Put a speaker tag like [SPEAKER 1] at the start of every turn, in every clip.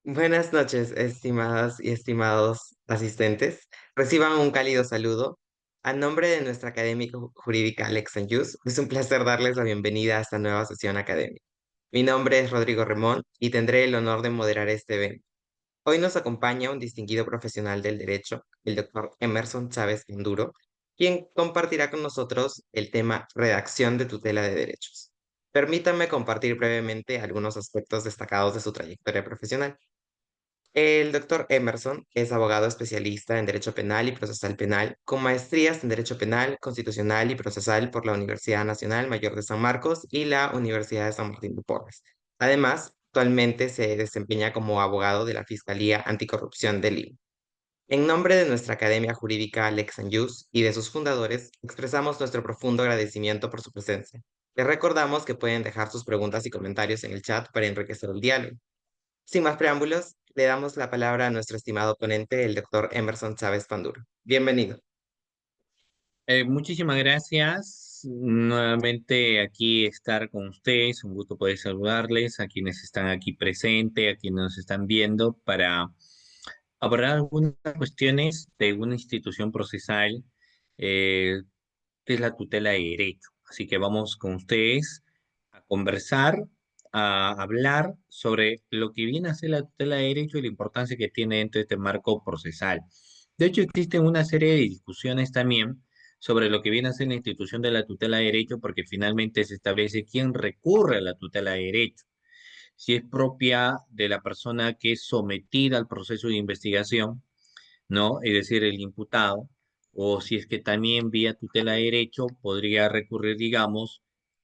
[SPEAKER 1] Buenas noches, estimadas y estimados asistentes. Reciban un cálido saludo. A nombre de nuestra académica jurídica Alex Yus, es un placer darles la bienvenida a esta nueva sesión académica. Mi nombre es Rodrigo Remón y tendré el honor de moderar este evento. Hoy nos acompaña un distinguido profesional del derecho, el doctor Emerson Chávez Enduro, quien compartirá con nosotros el tema redacción de tutela de derechos. Permítanme compartir brevemente algunos aspectos destacados de su trayectoria profesional. El doctor Emerson es abogado especialista en Derecho Penal y Procesal Penal, con maestrías en Derecho Penal, Constitucional y Procesal por la Universidad Nacional Mayor de San Marcos y la Universidad de San Martín de Porres. Además, actualmente se desempeña como abogado de la Fiscalía Anticorrupción de Lima. En nombre de nuestra Academia Jurídica Lex Jus y de sus fundadores, expresamos nuestro profundo agradecimiento por su presencia. Les recordamos que pueden dejar sus preguntas y comentarios en el chat para enriquecer el diálogo. Sin más preámbulos, le damos la palabra a nuestro estimado ponente, el doctor Emerson Chávez Panduro. Bienvenido.
[SPEAKER 2] Muchísimas gracias. Nuevamente aquí estar con ustedes. Un gusto poder saludarles a quienes están aquí presentes, a quienes nos están viendo para abordar algunas cuestiones de una institución procesal eh, que es la tutela de derecho. Así que vamos con ustedes a conversar, a hablar sobre lo que viene a ser la tutela de derecho y la importancia que tiene dentro de este marco procesal. De hecho, existen una serie de discusiones también sobre lo que viene a ser la institución de la tutela de derecho, porque finalmente se establece quién recurre a la tutela de derecho, si es propia de la persona que es sometida al proceso de investigación, ¿no? Es decir, el imputado, o si es que también vía tutela de derecho podría recurrir, digamos,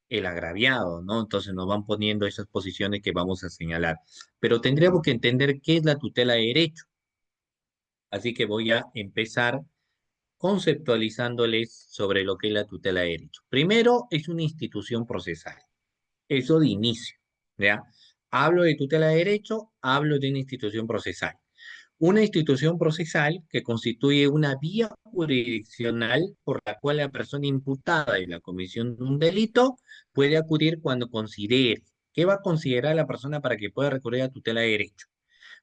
[SPEAKER 2] el agraviado, ¿no? Entonces nos van poniendo esas posiciones que vamos a señalar. Pero tendríamos que entender qué es la tutela de derecho. Así que voy a empezar conceptualizándoles sobre lo que es la tutela de derecho. Primero, es una institución procesal. Eso de inicio, ¿ya? Hablo de tutela de derecho, hablo de una institución procesal. Una institución procesal que constituye una vía jurisdiccional por la cual la persona imputada en la comisión de un delito puede acudir cuando considere. ¿Qué va a considerar la persona para que pueda recurrir a tutela de derecho?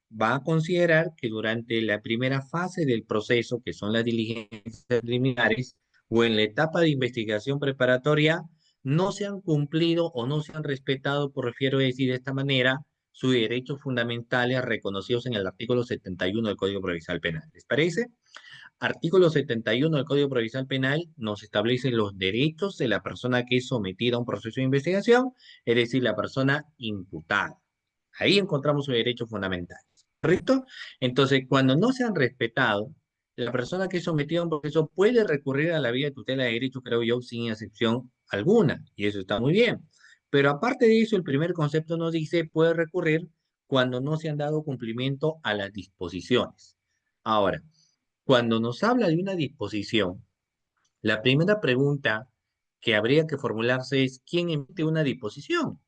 [SPEAKER 2] Va a considerar que durante la primera fase del proceso, que son las diligencias preliminares, o en la etapa de investigación preparatoria, no se han cumplido o no se han respetado, por refiero a decir de esta manera, sus derechos fundamentales reconocidos en el artículo 71 del Código Procesal Penal. ¿Les parece? Artículo 71 del Código Procesal Penal nos establece los derechos de la persona que es sometida a un proceso de investigación, es decir, la persona imputada. Ahí encontramos sus derechos fundamentales. ¿Correcto? Entonces, cuando no se han respetado, la persona que es sometida a un proceso puede recurrir a la vía de tutela de derecho, creo yo, sin excepción alguna, y eso está muy bien. Pero aparte de eso, el primer concepto nos dice puede recurrir cuando no se han dado cumplimiento a las disposiciones. Ahora, cuando nos habla de una disposición, la primera pregunta que habría que formularse es ¿quién emite una disposición?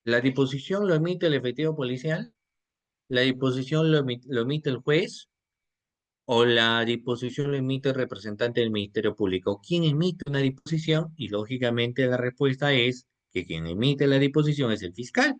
[SPEAKER 2] ¿La disposición lo emite el efectivo policial? ¿La disposición lo emite el juez? ¿O la disposición lo emite el representante del Ministerio Público? ¿Quién emite una disposición? Y lógicamente la respuesta es que quien emite la disposición es el fiscal.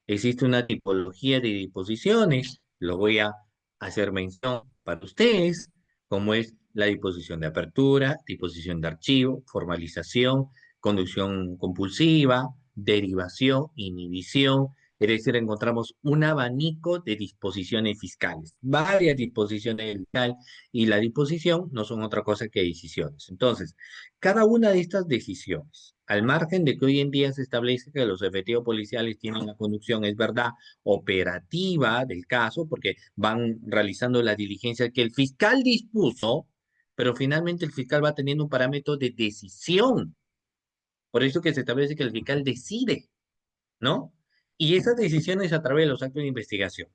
[SPEAKER 2] Existe una tipología de disposiciones, lo voy a hacer mención para ustedes, como es la disposición de apertura, disposición de archivo, formalización, conducción compulsiva, derivación, inhibición. Es decir, encontramos un abanico de disposiciones fiscales, varias disposiciones fiscales, y la disposición no son otra cosa que decisiones. Entonces, cada una de estas decisiones, al margen de que hoy en día se establece que los efectivos policiales tienen la conducción, es verdad, operativa del caso, porque van realizando las diligencias que el fiscal dispuso, pero finalmente el fiscal va teniendo un parámetro de decisión. Por eso que se establece que el fiscal decide, ¿no? Y esas decisiones a través de los actos de investigación.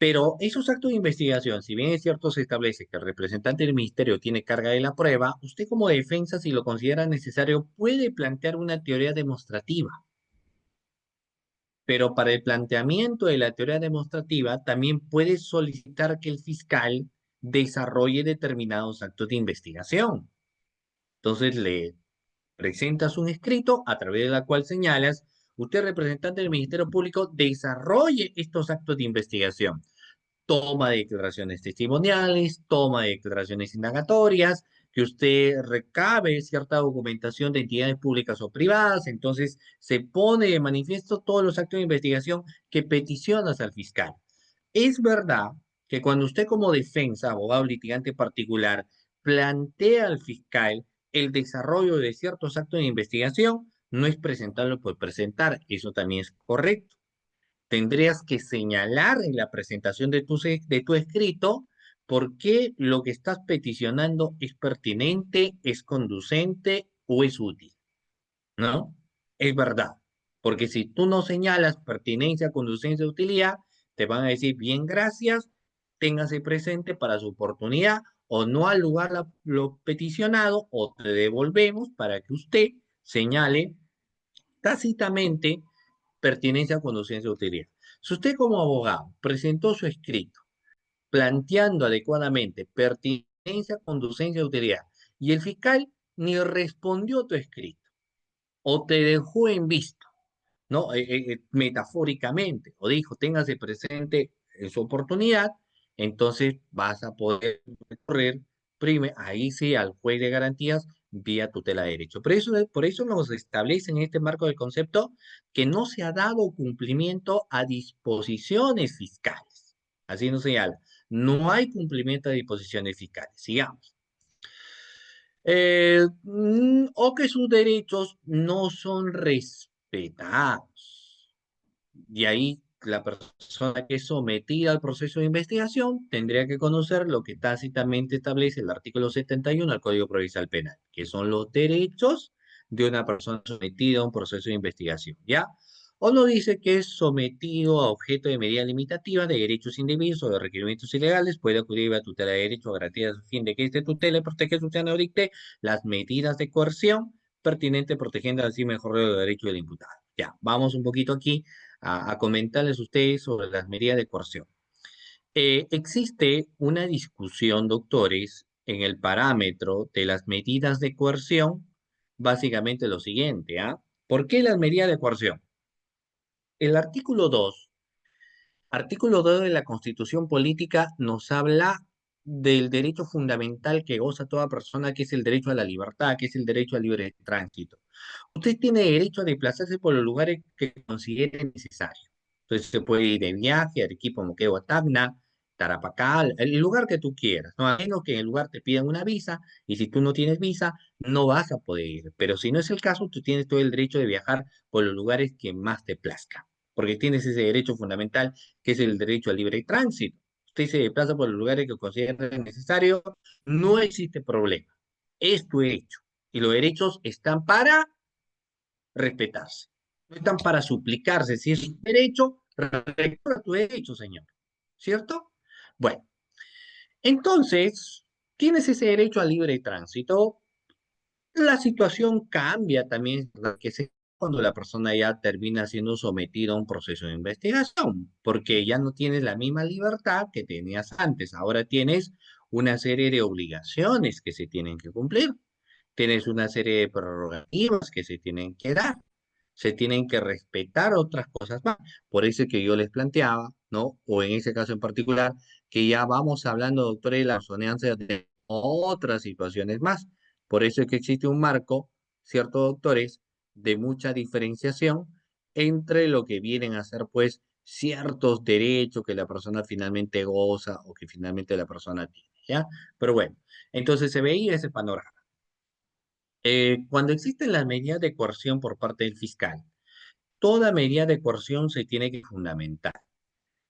[SPEAKER 2] Pero esos actos de investigación, si bien es cierto, se establece que el representante del ministerio tiene carga de la prueba, usted como defensa, si lo considera necesario, puede plantear una teoría demostrativa. Pero para el planteamiento de la teoría demostrativa, también puede solicitar que el fiscal desarrolle determinados actos de investigación. Entonces le presentas un escrito a través de la cual señalas usted, representante del Ministerio Público, desarrolle estos actos de investigación. Toma de declaraciones testimoniales, toma de declaraciones indagatorias, que usted recabe cierta documentación de entidades públicas o privadas, entonces se pone de manifiesto todos los actos de investigación que peticionas al fiscal. Es verdad que cuando usted como defensa, abogado litigante particular, plantea al fiscal el desarrollo de ciertos actos de investigación, no es presentarlo por presentar, eso también es correcto. Tendrías que señalar en la presentación de tu escrito por qué lo que estás peticionando es pertinente, es conducente o es útil, ¿no? Es verdad, porque si tú no señalas pertinencia, conducencia, utilidad, te van a decir, bien, gracias, téngase presente para su oportunidad o no al lugar lo peticionado o te devolvemos para que usted señale tácitamente pertinencia, conducencia, utilidad. Si usted como abogado presentó su escrito planteando adecuadamente pertinencia, conducencia, utilidad y el fiscal ni respondió a tu escrito o te dejó en visto, ¿no? Metafóricamente, o dijo, téngase presente en su oportunidad, entonces vas a poder recurrir, ahí sí, al juez de garantías vía tutela de derecho. Por eso nos establece en este marco del concepto que no se ha dado cumplimiento a disposiciones fiscales. Así nos señala. No hay cumplimiento a disposiciones fiscales. Sigamos. O que sus derechos no son respetados. Y ahí la persona que es sometida al proceso de investigación tendría que conocer lo que tácitamente establece el artículo 71 del Código Procesal Penal, que son los derechos de una persona sometida a un proceso de investigación, ¿ya? O no dice que es sometido a objeto de medida limitativa de derechos indebidos o de requerimientos ilegales, puede acudir a tutela de derecho a garantías a fin de que este tutela y proteja su no dicte las medidas de coerción pertinentes protegiendo así mejor los derechos del imputado. Ya, vamos un poquito aquí a comentarles a ustedes sobre las medidas de coerción. Existe una discusión, doctores, en el parámetro de las medidas de coerción, básicamente lo siguiente, ¿ah? ¿Por qué las medidas de coerción? El artículo 2 de la Constitución Política nos habla del derecho fundamental que goza toda persona, que es el derecho a la libertad, que es el derecho al libre tránsito. Usted tiene derecho a desplazarse por los lugares que considere necesario. Entonces se puede ir de viaje, Arequipa, Moquegua, Tacna, Tarapacal, el lugar que tú quieras, ¿no? A menos que en el lugar te pidan una visa, y si tú no tienes visa, no vas a poder ir. Pero si no es el caso, tú tienes todo el derecho de viajar por los lugares que más te plazca, porque tienes ese derecho fundamental, que es el derecho al libre tránsito. Usted se desplaza por los lugares que considere necesario, no existe problema. Es tu derecho. Y los derechos están para respetarse. No están para suplicarse. Si es un derecho, recuerda tu derecho, señor. ¿Cierto? Bueno, entonces, tienes ese derecho al libre tránsito. La situación cambia también, que se cuando la persona ya termina siendo sometida a un proceso de investigación, porque ya no tienes la misma libertad que tenías antes. Ahora tienes una serie de obligaciones que se tienen que cumplir. Tienes una serie de prerrogativas que se tienen que dar, se tienen que respetar otras cosas más. Por eso es que yo les planteaba, ¿no? O en ese caso en particular, que ya vamos hablando, doctor, de las ordenanzas de otras situaciones más. Por eso es que existe un marco, ciertos doctores, de mucha diferenciación entre lo que vienen a ser, pues, ciertos derechos que la persona finalmente goza o que finalmente la persona tiene, ¿ya? Pero bueno, entonces se veía ese panorama. Cuando existen las medidas de coerción por parte del fiscal, toda medida de coerción se tiene que fundamentar.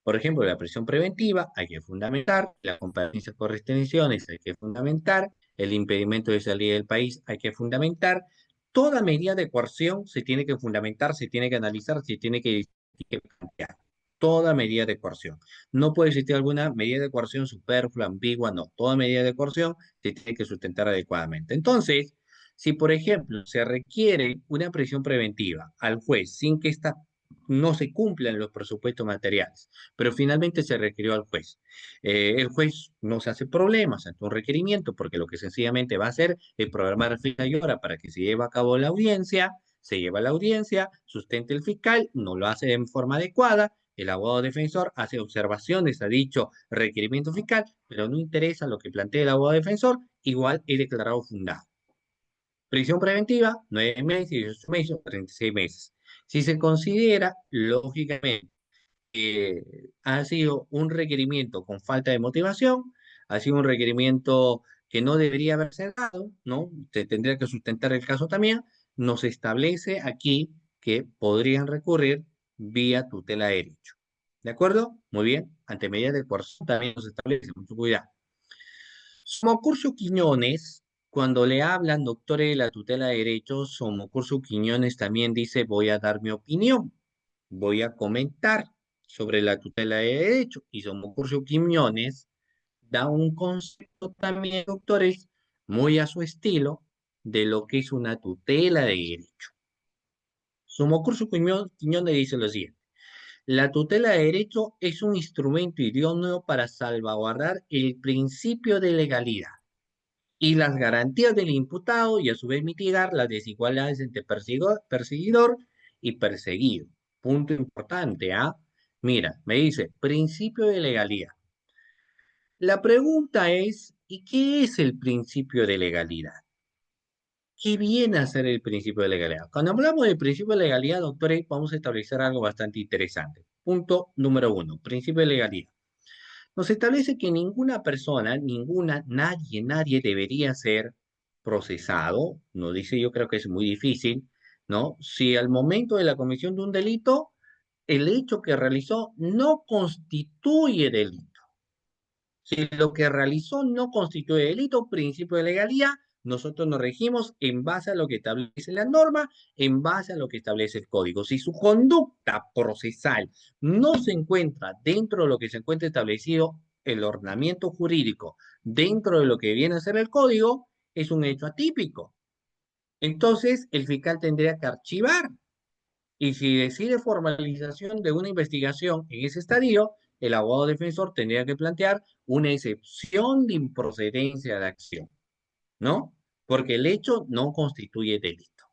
[SPEAKER 2] Por ejemplo, la prisión preventiva hay que fundamentar, la comparecencia por restricciones hay que fundamentar, el impedimento de salida del país hay que fundamentar. Toda medida de coerción se tiene que fundamentar, se tiene que analizar, se tiene que plantear. Toda medida de coerción. No puede existir alguna medida de coerción superflua, ambigua, no. Toda medida de coerción se tiene que sustentar adecuadamente. Entonces, si por ejemplo se requiere una prisión preventiva al juez sin que ésta no se cumplan los presupuestos materiales, pero finalmente se requirió al juez. El juez no se hace problemas ante un requerimiento porque lo que sencillamente va a hacer es programar fecha y hora para que se lleve a cabo la audiencia, se lleva a la audiencia, sustenta el fiscal, no lo hace de forma adecuada, el abogado defensor hace observaciones a dicho requerimiento fiscal, pero no interesa lo que plantea el abogado defensor, igual es declarado fundado. Prisión preventiva, 9 meses, 18 meses o 36 meses. Si se considera, lógicamente, ha sido un requerimiento con falta de motivación, ha sido un requerimiento que no debería haberse dado, ¿no? Se tendría que sustentar el caso también. Nos establece aquí que podrían recurrir vía tutela de derecho. ¿De acuerdo? Muy bien. Ante medidas de coerción también nos establece, mucho cuidado. Somocurso Quiñones, cuando le hablan, doctores de la tutela de derechos, Somocurso Quiñones también dice, voy a dar mi opinión, voy a comentar sobre la tutela de derechos. Y Somocurso Quiñones da un concepto también, doctores, muy a su estilo, de lo que es una tutela de derecho. Somocurso Quiñones dice lo siguiente. La tutela de derecho es un instrumento idóneo para salvaguardar el principio de legalidad y las garantías del imputado y a su vez mitigar las desigualdades entre perseguidor y perseguido. Punto importante, ¿ah? Mira, me dice, principio de legalidad. La pregunta es, ¿y qué es el principio de legalidad? ¿Qué viene a ser el principio de legalidad? Cuando hablamos del principio de legalidad, doctores, vamos a establecer algo bastante interesante. Punto número uno, principio de legalidad. Nos establece que ninguna persona, nadie debería ser procesado, nos dice, yo creo que es muy difícil, ¿no? Si al momento de la comisión de un delito, el hecho que realizó no constituye delito. Si lo que realizó no constituye delito, principio de legalidad, nosotros nos regimos en base a lo que establece la norma, en base a lo que establece el código. Si su conducta procesal no se encuentra dentro de lo que se encuentra establecido el ordenamiento jurídico, dentro de lo que viene a ser el código, es un hecho atípico. Entonces, el fiscal tendría que archivar y si decide formalización de una investigación en ese estadio, el abogado defensor tendría que plantear una excepción de improcedencia de acción, ¿no? Porque el hecho no constituye delito.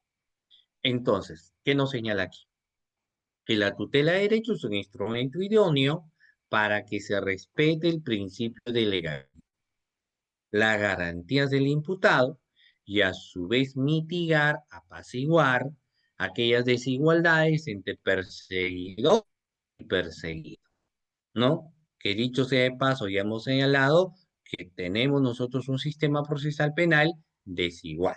[SPEAKER 2] Entonces, ¿qué nos señala aquí? Que la tutela de derechos es un instrumento idóneo para que se respete el principio de legalidad, las garantías del imputado y a su vez mitigar, apaciguar aquellas desigualdades entre perseguidor y perseguido, ¿no? Que dicho sea de paso, ya hemos señalado que tenemos nosotros un sistema procesal penal desigual.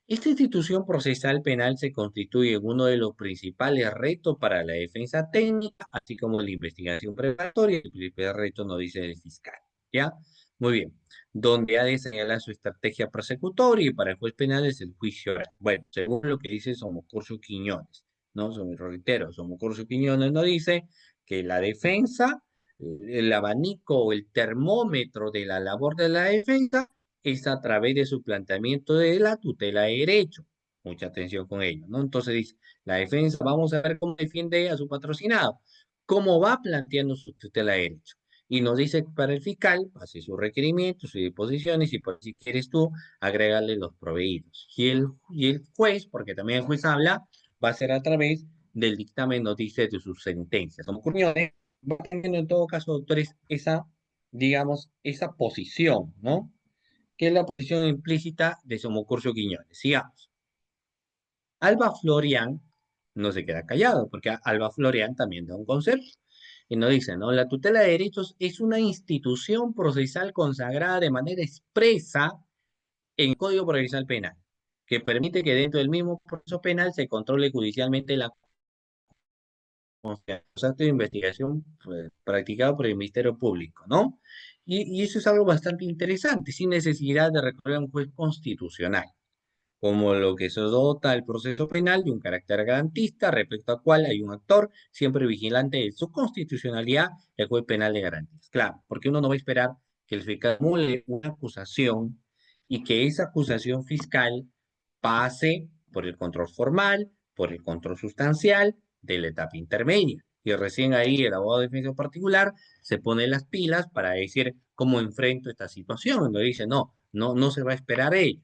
[SPEAKER 2] Esta institución procesal penal se constituye en uno de los principales retos para la defensa técnica, así como la investigación preparatoria. El principal reto nos dice el fiscal, ¿ya? Muy bien. Donde ha de señalar su estrategia persecutoria y para el juez penal es el juicio oral. Bueno, según lo que dice Somocurso Quiñones, ¿no? Reitero, Somocurso Quiñones nos dice que la defensa, el abanico o el termómetro de la labor de la defensa es a través de su planteamiento de la tutela de derecho. Mucha atención con ello, ¿no? Entonces dice, la defensa, vamos a ver cómo defiende a su patrocinado, cómo va planteando su tutela de derecho. Y nos dice que para el fiscal, hace sus requerimientos, sus disposiciones, y por si quieres tú, agrégale los proveídos. Y el juez, porque también el juez habla, va a ser a través del dictamen, nos dice, de sus sentencias. Como opiniones, va teniendo en todo caso, doctores, esa, digamos, esa posición, ¿no? Que es la posición implícita de Somocurso Quiñones. Sigamos. Alba Florian no se queda callado, porque Alba Florian también da un concepto. Y nos dice, ¿no? La tutela de derechos es una institución procesal consagrada de manera expresa en el Código Procesal Penal, que permite que dentro del mismo proceso penal se controle judicialmente los actos de investigación pues, practicados por el Ministerio Público, ¿no? Y eso es algo bastante interesante, sin necesidad de recurrir a un juez constitucional, como lo que se dota el proceso penal de un carácter garantista, respecto al cual hay un actor siempre vigilante de su constitucionalidad, el juez penal de garantías. Claro, porque uno no va a esperar que el fiscal formule una acusación y que esa acusación fiscal pase por el control formal, por el control sustancial de la etapa intermedia. Y recién ahí el abogado de defensa particular se pone las pilas para decir cómo enfrento esta situación. Donde dice, no se va a esperar ello.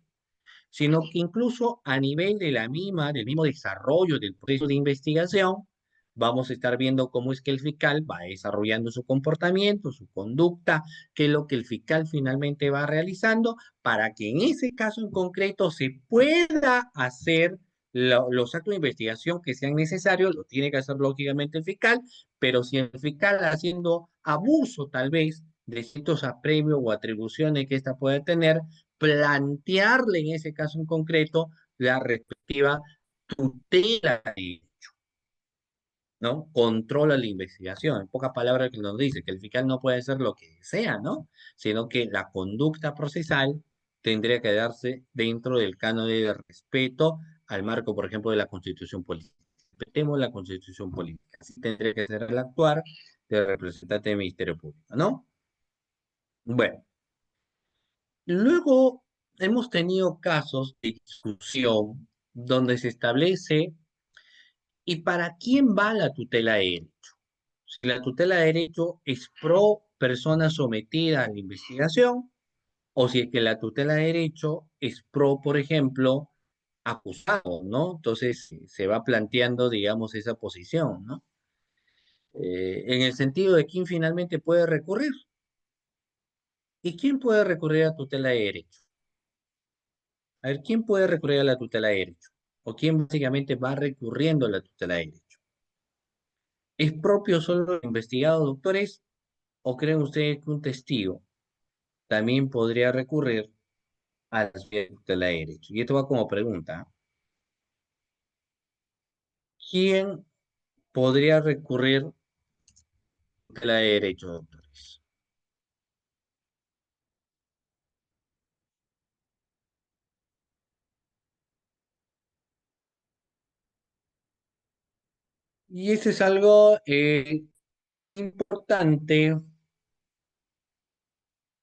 [SPEAKER 2] sino que incluso a nivel de del mismo desarrollo del proceso de investigación, vamos a estar viendo cómo es que el fiscal va desarrollando su comportamiento, su conducta, qué es lo que el fiscal finalmente va realizando, para que en ese caso en concreto se pueda hacer los actos de investigación que sean necesarios, lo tiene que hacer lógicamente el fiscal, pero si el fiscal haciendo abuso tal vez de ciertos apremios o atribuciones que ésta puede tener, plantearle en ese caso en concreto la respectiva tutela, ¿no? Controla la investigación. En pocas palabras que nos dice que el fiscal no puede hacer lo que desea, ¿no? Sino que la conducta procesal tendría que darse dentro del canon de respeto al marco, por ejemplo, de la Constitución política. Respetemos la Constitución política. Así tendría que ser el actuar del representante del Ministerio Público, ¿no? Bueno, luego hemos tenido casos de discusión donde se establece ¿y para quién va la tutela de derecho? Si la tutela de derecho es pro persona sometida a la investigación o si es que la tutela de derecho es pro, por ejemplo, acusado, ¿no? Entonces se va planteando, digamos, esa posición, ¿no? En el sentido de quién finalmente puede recurrir. ¿Y quién puede recurrir a tutela de derecho? A ver, ¿quién puede recurrir a la tutela de derecho? ¿O quién básicamente va recurriendo a la tutela de derecho? ¿Es propio solo de los investigados doctores o creen ustedes que un testigo también podría recurrir a la tutela de derecho? Y esto va como pregunta. ¿Quién podría recurrir a la tutela de derecho, doctores? Y eso es algo importante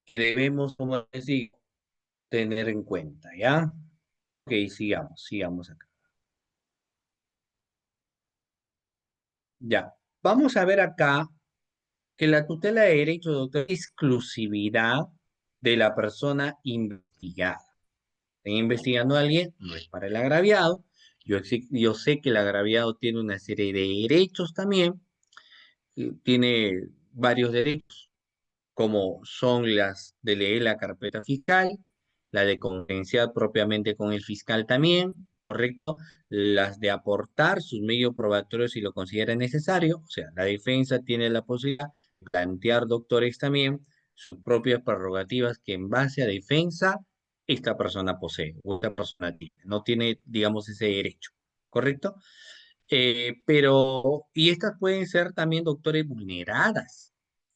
[SPEAKER 2] que debemos, como les digo, tener en cuenta, ¿ya? Ok, sigamos acá. Ya, vamos a ver acá que la tutela de derecho, doctor, es exclusividad de la persona investigada. Estén investigando a alguien, no es para el agraviado. Yo sé que el agraviado tiene una serie de derechos también, tiene varios derechos, como son las de leer la carpeta fiscal, la de conferenciar propiamente con el fiscal también, ¿correcto? Las de aportar sus medios probatorios si lo considera necesario, o sea, la defensa tiene la posibilidad de plantear, doctores, también sus propias prerrogativas que en base a defensa esta persona posee o esta persona tiene, no tiene, digamos, ese derecho, ¿correcto? Y estas pueden ser también, doctores, vulneradas,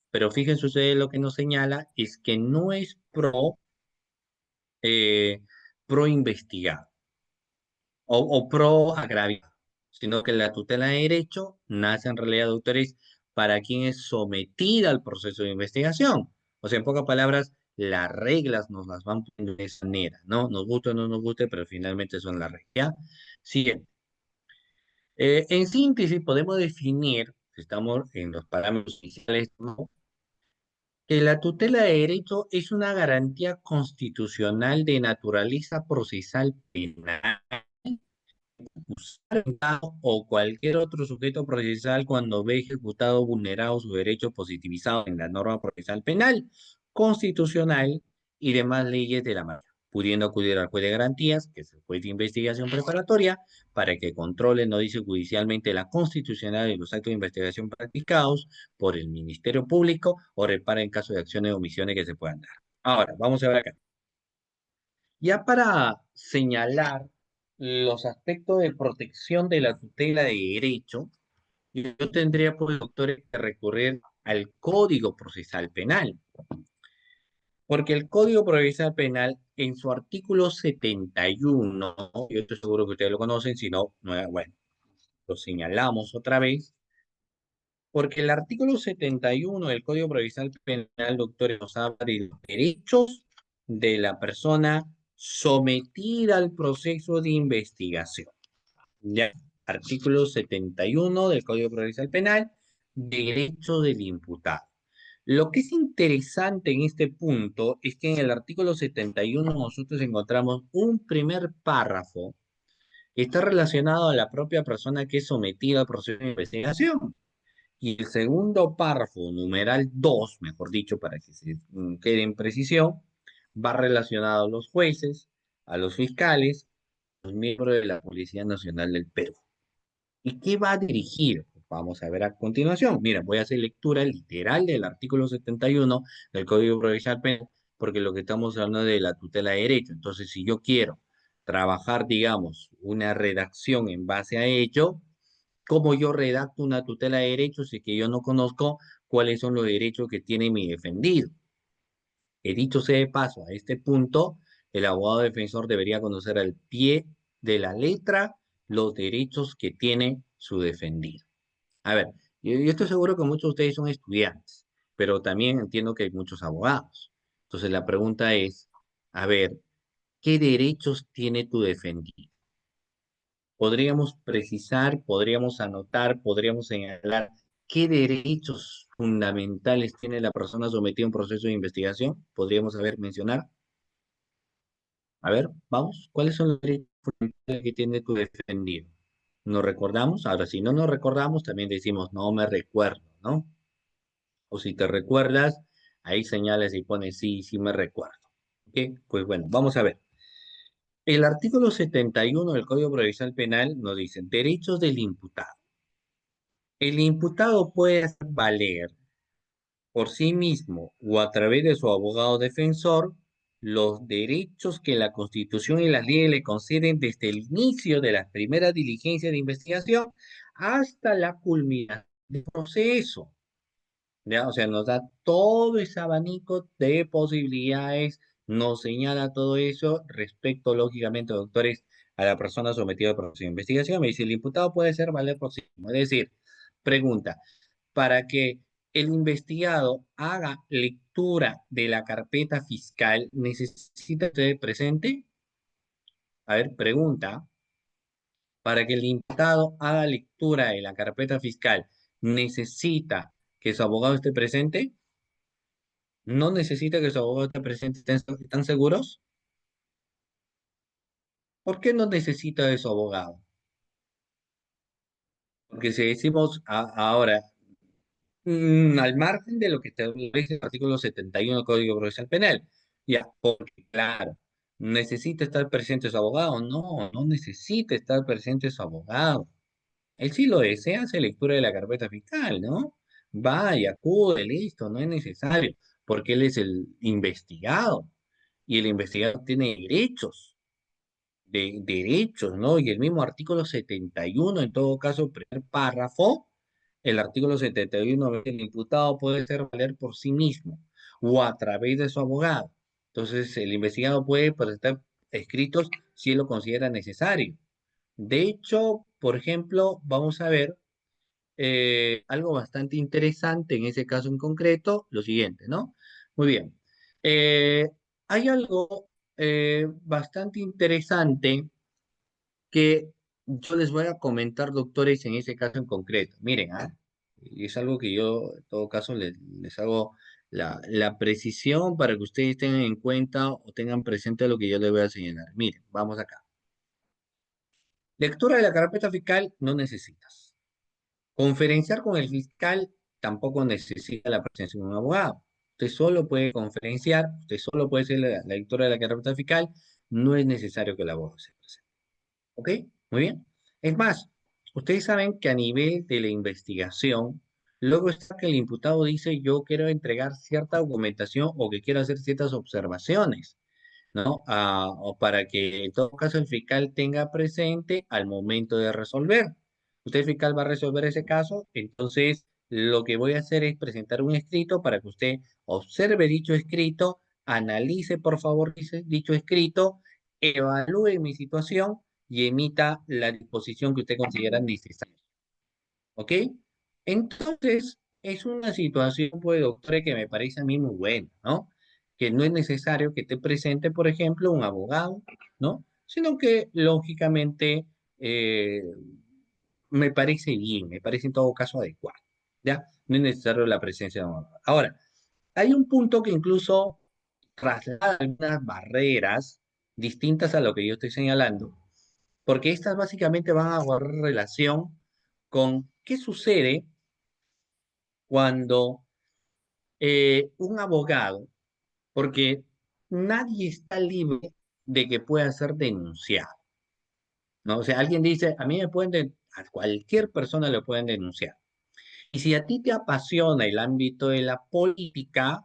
[SPEAKER 2] pero fíjense ustedes lo que nos señala es que no es eh, pro investigado o pro agraviado, sino que la tutela de derecho nace en realidad, doctores, para quien es sometida al proceso de investigación. O sea, en pocas palabras, las reglas nos las van poniendo de esa manera, ¿no? Nos guste o no nos guste, pero finalmente son las reglas. ¿Ya? Siguiente. En síntesis, podemos definir, si estamos en los parámetros iniciales, ¿no?, que la tutela de derecho es una garantía constitucional de naturaleza procesal penal o cualquier otro sujeto procesal cuando ve ejecutado o vulnerado su derecho positivizado en la norma procesal penal, constitucional y demás leyes de la mano, pudiendo acudir al juez de garantías, que es el juez de investigación preparatoria, para que controle, no dice judicialmente, la constitucionalidad de los actos de investigación practicados por el Ministerio Público o repara en caso de acciones o omisiones que se puedan dar. Ahora, vamos a ver acá. Ya para señalar los aspectos de protección de la tutela de derecho, yo tendría, pues, doctores, que recurrir al Código Procesal Penal, porque el Código Procesal Penal, en su artículo 71, yo estoy seguro que ustedes lo conocen, si no, bueno, lo señalamos otra vez, porque el artículo 71 del Código Procesal Penal, doctores, nos habla de los derechos de la persona sometida al proceso de investigación. Ya, artículo 71 del Código Procesal Penal, derecho del imputado. Lo que es interesante en este punto es que en el artículo 71 nosotros encontramos un primer párrafo que está relacionado a la propia persona que es sometida al proceso de investigación. Y el segundo párrafo, numeral 2, mejor dicho, para que se quede en precisión, va relacionado a los jueces, a los fiscales, a los miembros de la Policía Nacional del Perú. ¿Y qué va a dirigir? Vamos a ver a continuación. Mira, voy a hacer lectura literal del artículo 71 del Código Procesal Penal, porque lo que estamos hablando es de la tutela de derecho. Entonces, si yo quiero trabajar, digamos, una redacción en base a ello, ¿cómo yo redacto una tutela de derechos si que yo no conozco cuáles son los derechos que tiene mi defendido? He dicho sea de paso, a este punto, el abogado defensor debería conocer al pie de la letra los derechos que tiene su defendido. A ver, yo estoy seguro que muchos de ustedes son estudiantes, pero también entiendo que hay muchos abogados. Entonces la pregunta es, a ver, ¿qué derechos tiene tu defendido? Podríamos precisar, podríamos anotar, podríamos señalar qué derechos fundamentales tiene la persona sometida a un proceso de investigación. Podríamos saber mencionar. A ver, vamos, ¿cuáles son los derechos fundamentales que tiene tu defendido? ¿Nos recordamos? Ahora, si no nos recordamos, también decimos, no me recuerdo, ¿no? O si te recuerdas, ahí señales y pones, sí, sí me recuerdo. ¿Ok? Pues bueno, vamos a ver. El artículo 71 del Código Procesal Penal nos dice, derechos del imputado. El imputado puede hacer valer por sí mismo o a través de su abogado defensor los derechos que la Constitución y las leyes le conceden desde el inicio de las primeras diligencias de investigación hasta la culminación del proceso. ¿Ya? O sea, nos da todo ese abanico de posibilidades, nos señala todo eso respecto, lógicamente, doctores, a la persona sometida al proceso de investigación. Me dice, el imputado puede ser valer por sí mismo. Es decir, pregunta, para que el investigado haga lectura de la carpeta fiscal, ¿necesita usted presente? A ver, pregunta, para que el imputado haga lectura de la carpeta fiscal, ¿necesita que su abogado esté presente? ¿No necesita que su abogado esté presente? ¿Están seguros? ¿Por qué no necesita de su abogado? Porque si decimos ahora, al margen de lo que establece el artículo 71 del Código Procesal Penal. Ya, porque claro, ¿necesita estar presente su abogado? No, no necesita estar presente su abogado. Él sí lo desea, hace lectura de la carpeta fiscal, ¿no? Vaya, acude, listo, no es necesario, porque él es el investigado y el investigado tiene derechos de derechos, ¿no? Y el mismo artículo 71, en todo caso, primer párrafo, el artículo 71, el imputado puede ser valer por sí mismo o a través de su abogado. Entonces, el investigado puede presentar escritos si él lo considera necesario. De hecho, por ejemplo, vamos a ver algo bastante interesante en ese caso en concreto, lo siguiente, ¿no? Muy bien. Eh, Hay algo bastante interesante que yo les voy a comentar, doctores, en ese caso en concreto. Miren, y es algo que yo, en todo caso, les hago la precisión para que ustedes tengan en cuenta o tengan presente lo que yo les voy a señalar. Miren, vamos acá. Lectura de la carpeta fiscal no necesitas. Conferenciar con el fiscal tampoco necesita la presencia de un abogado. Usted solo puede conferenciar, usted solo puede hacer la lectura de la carpeta fiscal, no es necesario que el abogado se presente. ¿Ok? Muy bien. Es más, ustedes saben que a nivel de la investigación, luego está que el imputado dice yo quiero entregar cierta documentación o que quiero hacer ciertas observaciones, ¿no? O para que en todo caso el fiscal tenga presente al momento de resolver. Usted fiscal va a resolver ese caso, entonces lo que voy a hacer es presentar un escrito para que usted observe dicho escrito, analice por favor dicho escrito, evalúe mi situación y emita la disposición que usted considera necesaria. ¿Ok? Entonces, es una situación, pues, doctor, que me parece a mí muy buena, ¿no? Que no es necesario que esté presente, por ejemplo, un abogado, ¿no? Sino que, lógicamente, eh, me parece bien, me parece en todo caso adecuado, ¿ya? No es necesario la presencia de un abogado. Ahora, hay un punto que incluso traslada algunas barreras distintas a lo que yo estoy señalando, porque estas básicamente van a guardar relación con qué sucede cuando un abogado, porque nadie está libre de que pueda ser denunciado, ¿no? O sea, alguien dice, a mí me pueden, a cualquier persona le pueden denunciar. Y si a ti te apasiona el ámbito de la política,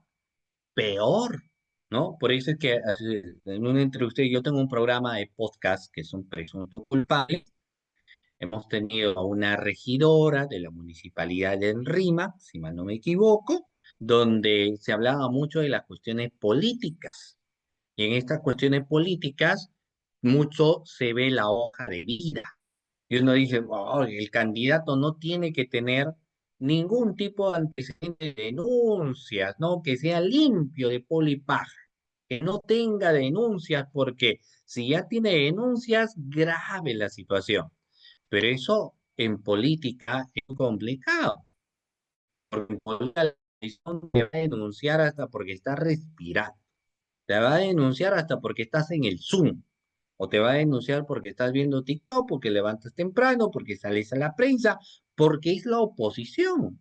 [SPEAKER 2] peor, ¿no? Por eso es que en una entrevista, yo tengo un programa de podcast que son presuntos culpables. Hemos tenido a una regidora de la municipalidad de Rima, si mal no me equivoco, donde se hablaba mucho de las cuestiones políticas. Y en estas cuestiones políticas, mucho se ve la hoja de vida. Y uno dice, "Oh, el candidato no tiene que tener ningún tipo de antecedentes de denuncias, ¿no? Que sea limpio de poli y paja, que no tenga denuncias, porque si ya tiene denuncias, grave la situación. Pero eso en política es complicado, porque en política la oposición te va a denunciar hasta porque estás respirando, te va a denunciar hasta porque estás en el Zoom, o te va a denunciar porque estás viendo TikTok, porque levantas temprano, porque sales a la prensa, porque es la oposición.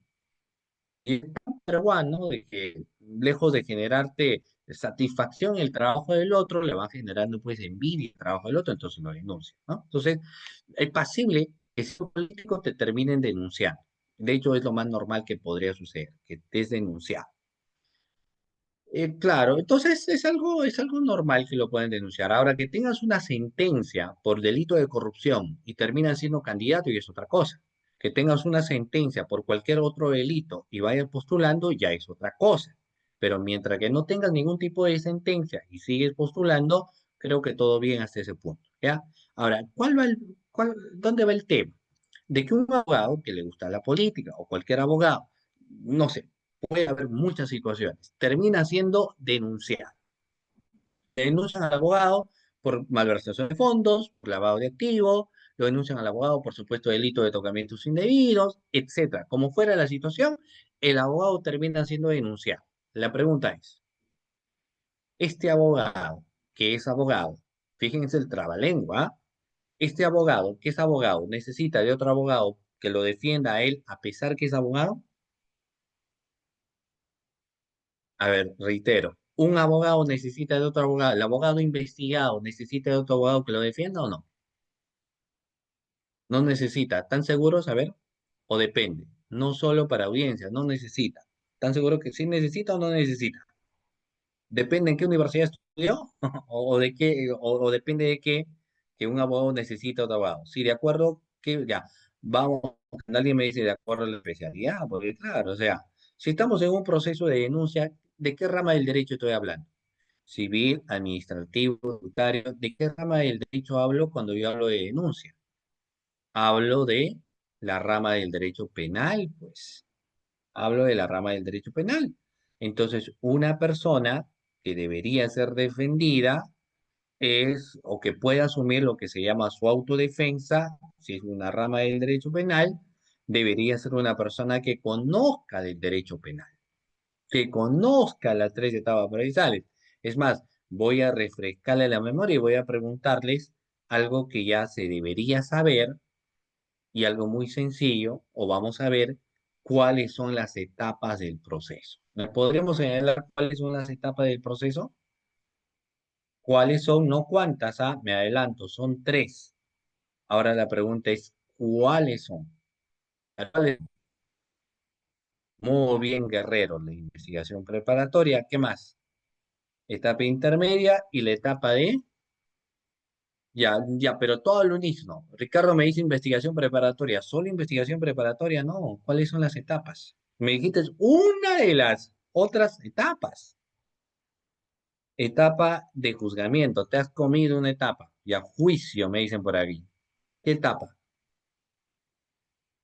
[SPEAKER 2] Y es tan peruano, ¿no? De que lejos de generarte satisfacción en el trabajo del otro, le va generando pues envidia el trabajo del otro, entonces lo denuncia, ¿no? Entonces, es pasible que si un político te terminen denunciando. De hecho, es lo más normal que podría suceder, que te es denunciado. Claro, entonces es algo normal que lo pueden denunciar. Ahora, que tengas una sentencia por delito de corrupción y terminas siendo candidato y es otra cosa. Que tengas una sentencia por cualquier otro delito y vayas postulando ya es otra cosa. Pero mientras que no tengas ningún tipo de sentencia y sigues postulando, creo que todo bien hasta ese punto, ¿ya? Ahora, ¿dónde va el tema? De que un abogado que le gusta la política o cualquier abogado, no sé, puede haber muchas situaciones. Termina siendo denunciado. Denuncian al abogado por malversación de fondos, por lavado de activos, lo denuncian al abogado por supuesto delito de tocamientos indebidos, etcétera. Como fuera la situación, el abogado termina siendo denunciado. La pregunta es, este abogado, que es abogado, fíjense el trabalengua, este abogado, que es abogado, necesita de otro abogado que lo defienda a él a pesar que es abogado. A ver, reitero, un abogado necesita de otro abogado, el abogado investigado necesita de otro abogado que lo defienda o no. No necesita. ¿Tan seguro saber? O depende. No solo para audiencias, no necesita. ¿Tan seguro que sí necesita o no necesita? Depende en qué universidad estudió o de qué, o depende de qué que un abogado necesita otro abogado. Sí, de acuerdo que ya, vamos, nadie me dice de acuerdo a la especialidad, porque claro, o sea, si estamos en un proceso de denuncia, ¿de qué rama del derecho estoy hablando? Civil, administrativo, tributario. ¿De qué rama del derecho hablo cuando yo hablo de denuncia? Hablo de la rama del derecho penal, pues. Hablo de la rama del derecho penal. Entonces, una persona que debería ser defendida es, o que puede asumir lo que se llama su autodefensa, si es una rama del derecho penal, debería ser una persona que conozca del derecho penal, que conozca las tres etapas procesales. Es más, voy a refrescarle la memoria y voy a preguntarles algo que ya se debería saber y algo muy sencillo, o vamos a ver cuáles son las etapas del proceso. ¿Me podríamos señalar cuáles son las etapas del proceso? ¿Cuáles son? No cuántas, me adelanto, son tres. Ahora la pregunta es, ¿cuáles son? ¿Cuáles? Muy bien, Guerrero, la investigación preparatoria. ¿Qué más? Etapa intermedia y la etapa de... Ya, ya, pero todo al unísono. Ricardo me dice investigación preparatoria. ¿Solo investigación preparatoria? No. ¿Cuáles son las etapas? Me dijiste una de las otras etapas. Etapa de juzgamiento. Te has comido una etapa. Ya, juicio, me dicen por aquí. ¿Qué etapa?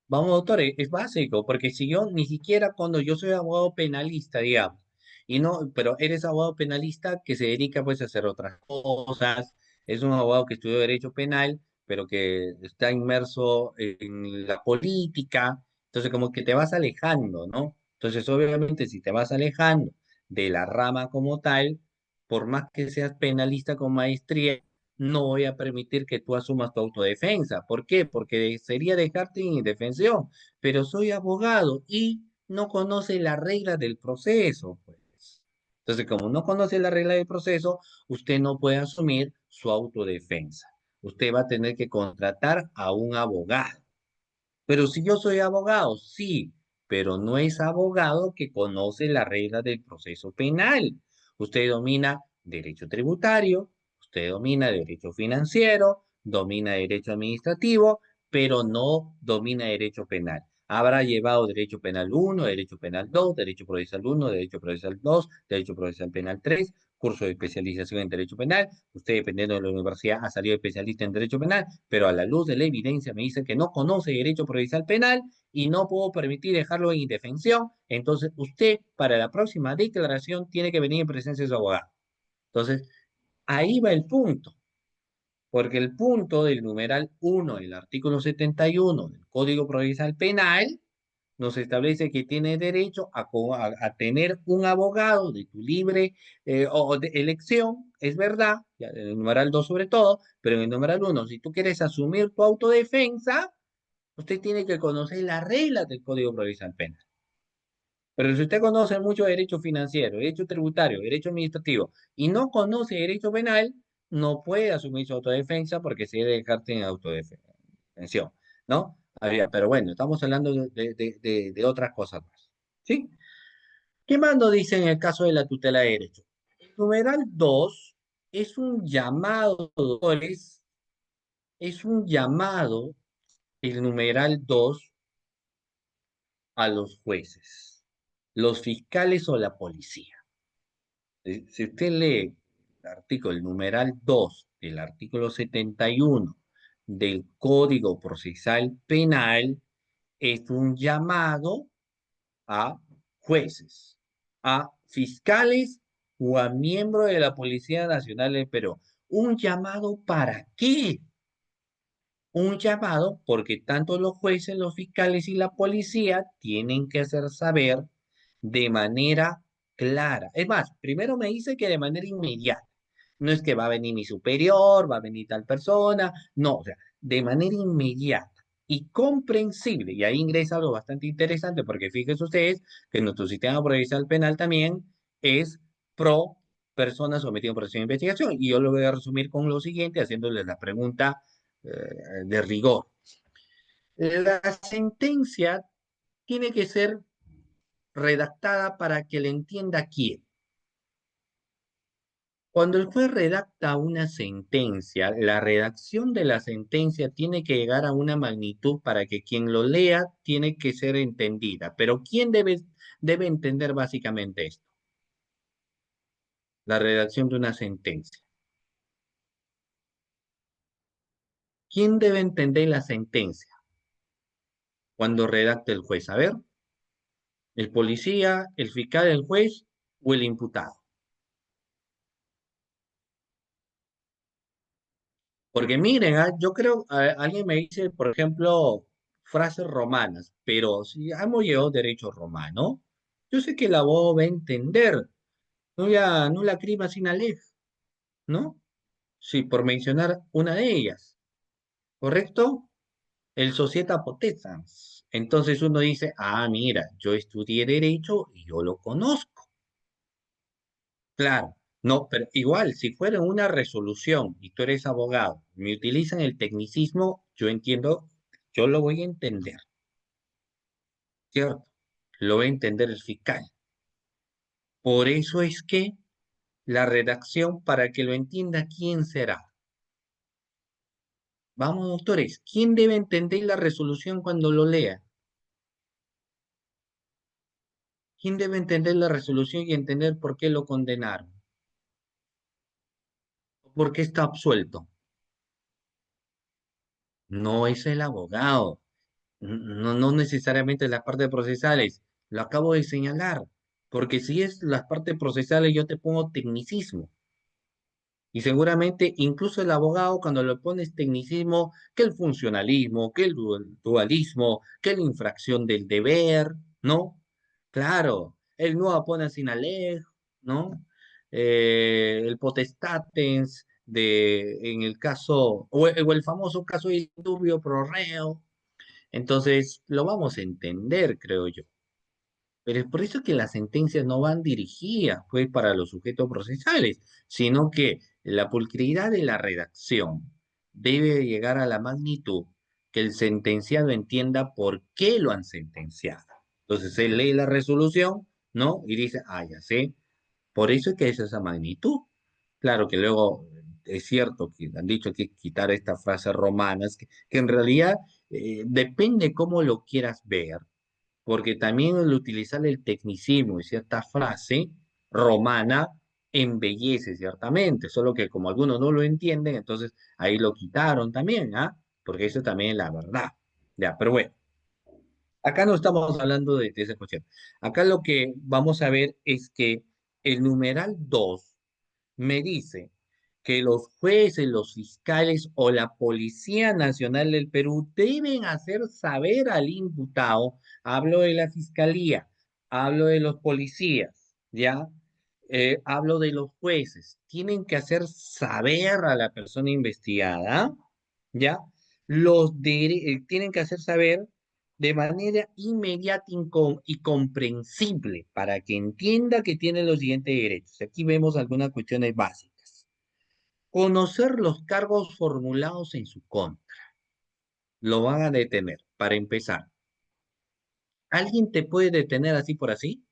[SPEAKER 2] Vamos, doctor, es básico, porque si yo ni siquiera cuando yo soy abogado penalista, digamos, y no, pero eres abogado penalista que se dedica pues a hacer otras cosas, es un abogado que estudió derecho penal, pero que está inmerso en la política, entonces como que te vas alejando, ¿no? Entonces obviamente si te vas alejando de la rama como tal, por más que seas penalista con maestría, no voy a permitir que tú asumas tu autodefensa. ¿Por qué? Porque sería dejarte en indefensión, pero soy abogado y no conoce las reglas del proceso, pues. Entonces, como no conoce la regla del proceso, usted no puede asumir su autodefensa. Usted va a tener que contratar a un abogado. Pero si yo soy abogado, sí, pero no es abogado que conoce las reglas del proceso penal. Usted domina derecho tributario, usted domina derecho financiero, domina derecho administrativo, pero no domina derecho penal. Habrá llevado derecho penal uno, derecho penal 2, derecho procesal uno, derecho procesal 2, derecho procesal penal 3, curso de especialización en derecho penal. Usted, dependiendo de la universidad, ha salido especialista en derecho penal, pero a la luz de la evidencia me dice que no conoce derecho procesal penal y no puedo permitir dejarlo en indefensión. Entonces, usted, para la próxima declaración, tiene que venir en presencia de su abogado. Entonces, ahí va el punto, porque el punto del numeral uno del artículo 71 del Código Procesal Penal nos establece que tiene derecho a tener un abogado de tu libre o de elección, es verdad, en el numeral 2 sobre todo, pero en el numeral uno, si tú quieres asumir tu autodefensa, usted tiene que conocer las reglas del Código Procesal Penal. Pero si usted conoce mucho derecho financiero, derecho tributario, derecho administrativo y no conoce derecho penal, no puede asumir su autodefensa porque se debe dejarte en autodefensión, ¿no? Pero bueno, estamos hablando de otras cosas más. ¿Sí? ¿Qué más nos dice en el caso de la tutela de derechos? El numeral 2 es un llamado, es un llamado, el numeral 2 a los jueces, los fiscales o la policía. Si usted lee el artículo, el numeral 2 del artículo 71 del Código Procesal Penal, es un llamado a jueces, a fiscales o a miembros de la Policía Nacional del Perú. ¿Un llamado para qué? Un llamado porque tanto los jueces, los fiscales y la policía tienen que hacer saber de manera clara. Es más, primero me dice que de manera inmediata. No es que va a venir mi superior, va a venir tal persona, no, o sea, de manera inmediata y comprensible. Y ahí ingresa algo bastante interesante porque fíjense ustedes que nuestro sistema procesal penal también es pro persona sometida a un proceso de investigación. Y yo lo voy a resumir con lo siguiente, haciéndoles la pregunta de rigor. La sentencia tiene que ser redactada para que le entienda quién. Cuando el juez redacta una sentencia, la redacción de la sentencia tiene que llegar a una magnitud para que quien lo lea tiene que ser entendida. Pero ¿quién debe entender básicamente esto? La redacción de una sentencia. ¿Quién debe entender la sentencia cuando redacta el juez? A ver, ¿el policía, el fiscal, el juez o el imputado? Porque miren, yo creo, alguien me dice, por ejemplo, frases romanas, pero si hemos llevado derecho romano, yo sé que el abogado va a entender, no la crima sin alej, ¿no? Sí, por mencionar una de ellas, ¿correcto? El societa potestans. Entonces uno dice, ah, mira, yo estudié derecho y yo lo conozco. Claro, no, pero igual, si fuera una resolución y tú eres abogado, me utilizan el tecnicismo, yo entiendo, yo lo voy a entender, ¿cierto? Lo va a entender el fiscal. Por eso es que la redacción, para que lo entienda, ¿quién será? Vamos, doctores, ¿quién debe entender la resolución cuando lo lea? ¿Quién debe entender la resolución y entender por qué lo condenaron? ¿Por qué está absuelto? No es el abogado. No, no necesariamente las partes procesales, lo acabo de señalar, porque si es las partes procesales yo te pongo tecnicismo y seguramente incluso el abogado cuando le pones tecnicismo, que el funcionalismo, que el dualismo, que la infracción del deber, ¿no? Claro, el no apona sin ley, ¿no? El potestates en el caso, o el famoso caso de Indubio pro reo. Entonces, lo vamos a entender, creo yo. Pero es por eso que las sentencias no van dirigidas, pues, para los sujetos procesales, sino que la pulcritud de la redacción debe llegar a la magnitud que el sentenciado entienda por qué lo han sentenciado. Entonces, él lee la resolución, ¿no? Y dice, ah, ya sé, por eso es que es esa magnitud. Claro que luego es cierto que han dicho que quitar estas frases romanas, que en realidad depende cómo lo quieras ver, porque también el utilizar el tecnicismo y cierta frase romana embellece ciertamente, solo que como algunos no lo entienden, entonces ahí lo quitaron también, ¿ah? Porque eso también es la verdad. Ya, pero bueno, acá no estamos hablando de esa cuestión. Acá lo que vamos a ver es que el numeral 2 me dice que los jueces, los fiscales o la Policía Nacional del Perú deben hacer saber al imputado, hablo de la fiscalía, hablo de los policías, ¿ya? Hablo de los jueces, tienen que hacer saber a la persona investigada, ¿ya? Tienen que hacer saber de manera inmediata y comprensible para que entienda que tiene los siguientes derechos. Aquí vemos algunas cuestiones básicas. Conocer los cargos formulados en su contra. Lo van a detener. Para empezar, ¿alguien te puede detener así por así?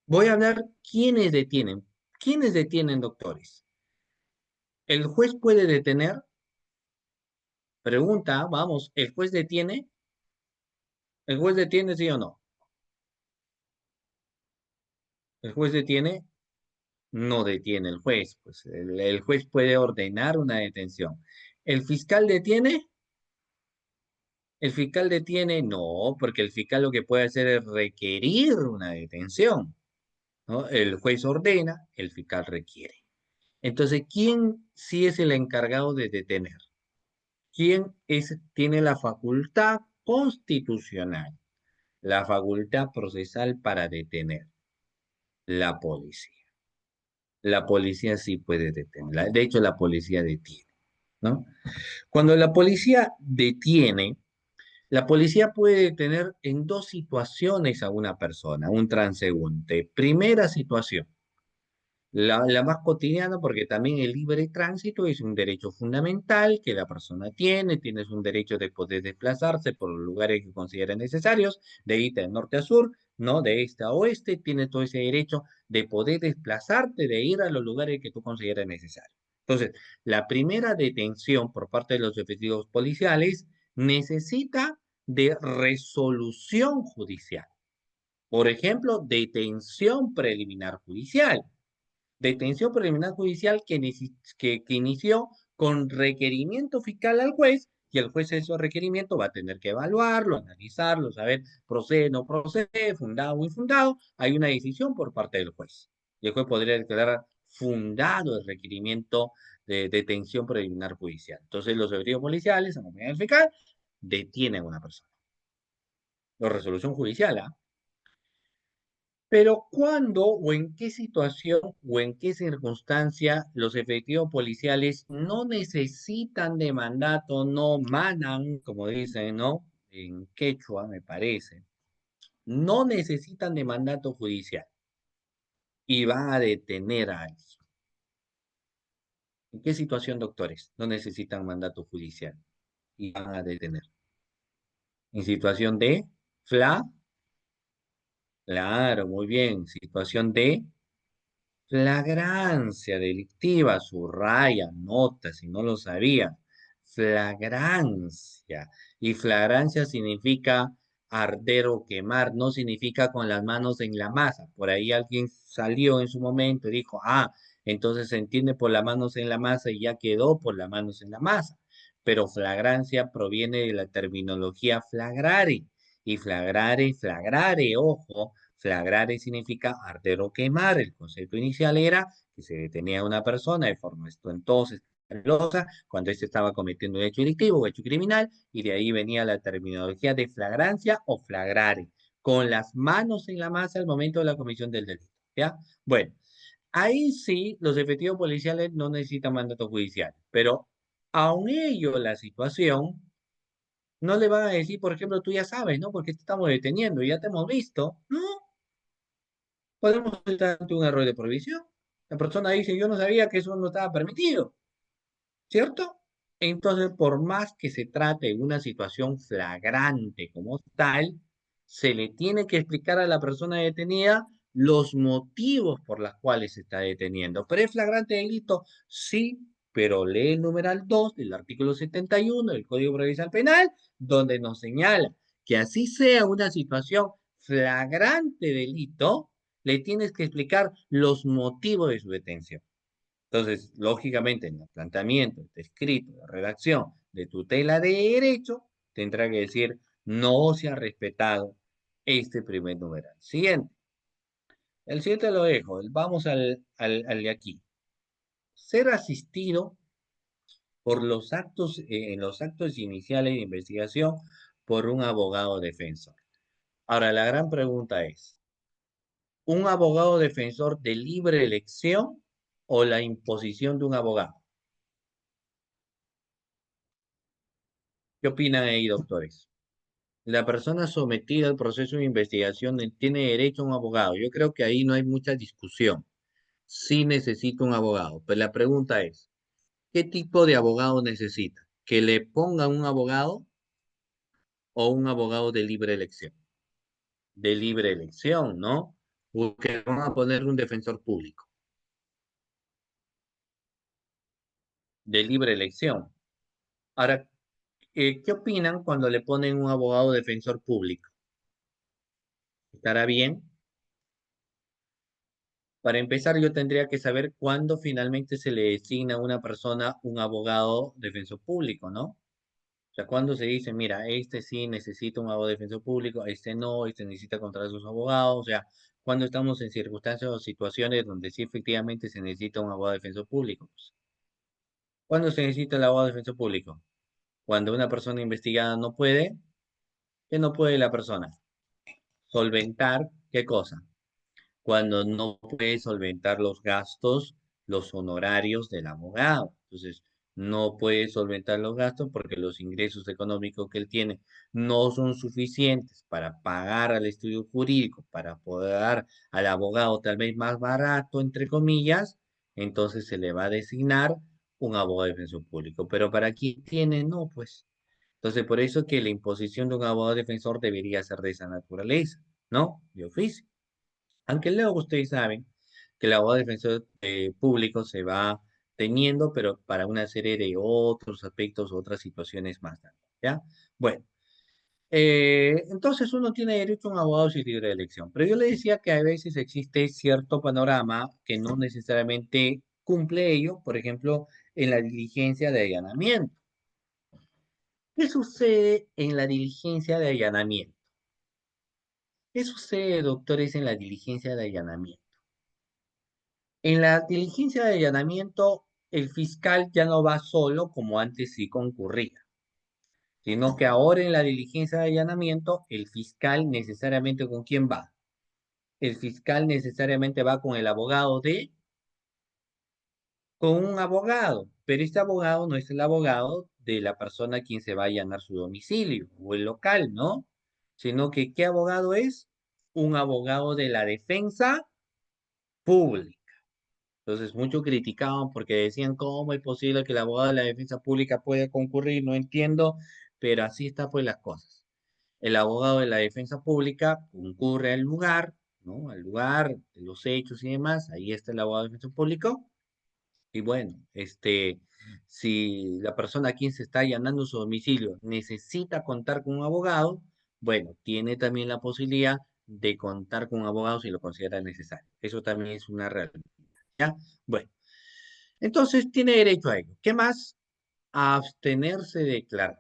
[SPEAKER 2] Voy a hablar quiénes detienen. ¿Quiénes detienen, doctores? ¿El juez puede detener? Pregunta, vamos, ¿el juez detiene? ¿El juez detiene sí o no? ¿El juez detiene? No detiene el juez, pues el juez puede ordenar una detención. ¿El fiscal detiene? ¿El fiscal detiene? No, porque el fiscal lo que puede hacer es requerir una detención, ¿no? El juez ordena, el fiscal requiere. Entonces, ¿quién sí es el encargado de detener? Tiene la facultad constitucional, la facultad procesal para detener? La policía. La policía sí puede detener. De hecho, la policía detiene, ¿no? Cuando la policía detiene, la policía puede detener en dos situaciones a una persona, un transeúnte. Primera situación, la más cotidiana, porque también el libre tránsito es un derecho fundamental que la persona tiene, tienes un derecho de poder desplazarse por los lugares que considera necesarios, de ir de norte a sur, no de este a oeste, tienes todo ese derecho de poder desplazarte, de ir a los lugares que tú consideras necesarios. Entonces, la primera detención por parte de los efectivos policiales necesita de resolución judicial. Por ejemplo, detención preliminar judicial. Detención preliminar judicial que inició con requerimiento fiscal al juez y el juez ese requerimiento va a tener que evaluarlo, analizarlo, saber procede, no procede, fundado o infundado. Hay una decisión por parte del juez. Y el juez podría declarar fundado el requerimiento de detención preliminar judicial. Entonces los efectivos policiales, acompañados del fiscal, detienen a una persona. La resolución judicial, ¿ah? Pero ¿cuándo o en qué situación o en qué circunstancia los efectivos policiales no necesitan de mandato, no manan, como dicen, ¿no? En quechua, me parece. No necesitan de mandato judicial y van a detener a alguien? ¿En qué situación, doctores? No necesitan mandato judicial y van a detener. En situación de fla, claro, muy bien. Situación de flagrancia delictiva, subraya, nota, si no lo sabía. Flagrancia. Y flagrancia significa arder o quemar, no significa con las manos en la masa. Por ahí alguien salió en su momento y dijo, ah, entonces se entiende por las manos en la masa y ya quedó por las manos en la masa. Pero flagrancia proviene de la terminología flagrare. Y flagrare, flagrare, ojo, flagrare significa arder o quemar. El concepto inicial era que se detenía a una persona de forma entonces escandalosa cuando éste estaba cometiendo un hecho delictivo o hecho criminal, y de ahí venía la terminología de flagrancia o flagrare, con las manos en la masa al momento de la comisión del delito. ¿ya? Bueno, ahí sí, los efectivos policiales no necesitan mandato judicial, pero aun ello la situación, no le van a decir, por ejemplo, tú ya sabes, ¿no? Porque te estamos deteniendo, ya te hemos visto. No, podemos estar ante un error de provisión. La persona dice, yo no sabía que eso no estaba permitido, ¿cierto? Entonces, por más que se trate de una situación flagrante como tal, se le tiene que explicar a la persona detenida los motivos por los cuales se está deteniendo. ¿Pero es flagrante delito? Sí, pero lee el numeral 2 del artículo 71 del Código Procesal Penal, donde nos señala que así sea una situación flagrante delito, le tienes que explicar los motivos de su detención. Entonces, lógicamente, en el planteamiento, de escrito, de redacción, de tutela de derecho, tendrá que decir, no se ha respetado este primer numeral. Siguiente. El siguiente lo dejo. Vamos al de aquí. Ser asistido por los actos, en los actos iniciales de investigación por un abogado defensor. Ahora, la gran pregunta es, ¿un abogado defensor de libre elección o la imposición de un abogado? ¿Qué opinan ahí, doctores? La persona sometida al proceso de investigación tiene derecho a un abogado. Yo creo que ahí no hay mucha discusión. Sí necesita un abogado. Pero la pregunta es, ¿qué tipo de abogado necesita? ¿Que le pongan un abogado o un abogado de libre elección? De libre elección, ¿no? Porque van a poner un defensor público. De libre elección. Ahora, ¿qué opinan cuando le ponen un abogado defensor público? ¿Estará bien? Para empezar, yo tendría que saber cuándo finalmente se le designa a una persona un abogado defensor público, ¿no? O sea, cuando se dice, mira, este sí necesita un abogado defensor público, este no, este necesita contratar a sus abogados, o sea, cuando estamos en circunstancias o situaciones donde sí efectivamente se necesita un abogado defensor público. Pues. ¿Cuándo se necesita el abogado defensor público? Cuando una persona investigada no puede, ¿qué no puede la persona? Solventar, ¿qué cosa? Cuando no puede solventar los gastos, los honorarios del abogado. Entonces, no puede solventar los gastos porque los ingresos económicos que él tiene no son suficientes para pagar al estudio jurídico, para poder dar al abogado tal vez más barato, entre comillas, entonces se le va a designar un abogado de defensor público. Pero para quién tiene, no, pues. Entonces, por eso que la imposición de un abogado defensor debería ser de esa naturaleza, ¿no? De oficio. Aunque luego ustedes saben que el abogado defensor público se va teniendo, pero para una serie de otros aspectos, otras situaciones más tarde, ¿ya? Bueno, entonces uno tiene derecho a un abogado sin libre de elección, pero yo le decía que a veces existe cierto panorama que no necesariamente cumple ello, por ejemplo, en la diligencia de allanamiento. ¿Qué sucede en la diligencia de allanamiento? ¿Qué sucede, doctores, en la diligencia de allanamiento? En la diligencia de allanamiento, el fiscal ya no va solo como antes sí concurría, sino que ahora en la diligencia de allanamiento, el fiscal necesariamente ¿con quién va? El fiscal necesariamente va con el abogado con un abogado, pero este abogado no es el abogado de la persona a quien se va a allanar su domicilio o el local, ¿no? Sino que ¿qué abogado es? Un abogado de la defensa pública. Entonces, muchos criticaban porque decían, ¿cómo es posible que el abogado de la defensa pública pueda concurrir? No entiendo, pero así está pues las cosas. El abogado de la defensa pública concurre al lugar, ¿no? Al lugar de los hechos y demás, ahí está el abogado de defensa pública, y bueno, si la persona a quien se está allanando su domicilio necesita contar con un abogado, bueno, tiene también la posibilidad de contar con un abogado si lo considera necesario. Eso también es una realidad. ¿Ya? Bueno. Entonces tiene derecho a ello. ¿Qué más? A abstenerse de declarar.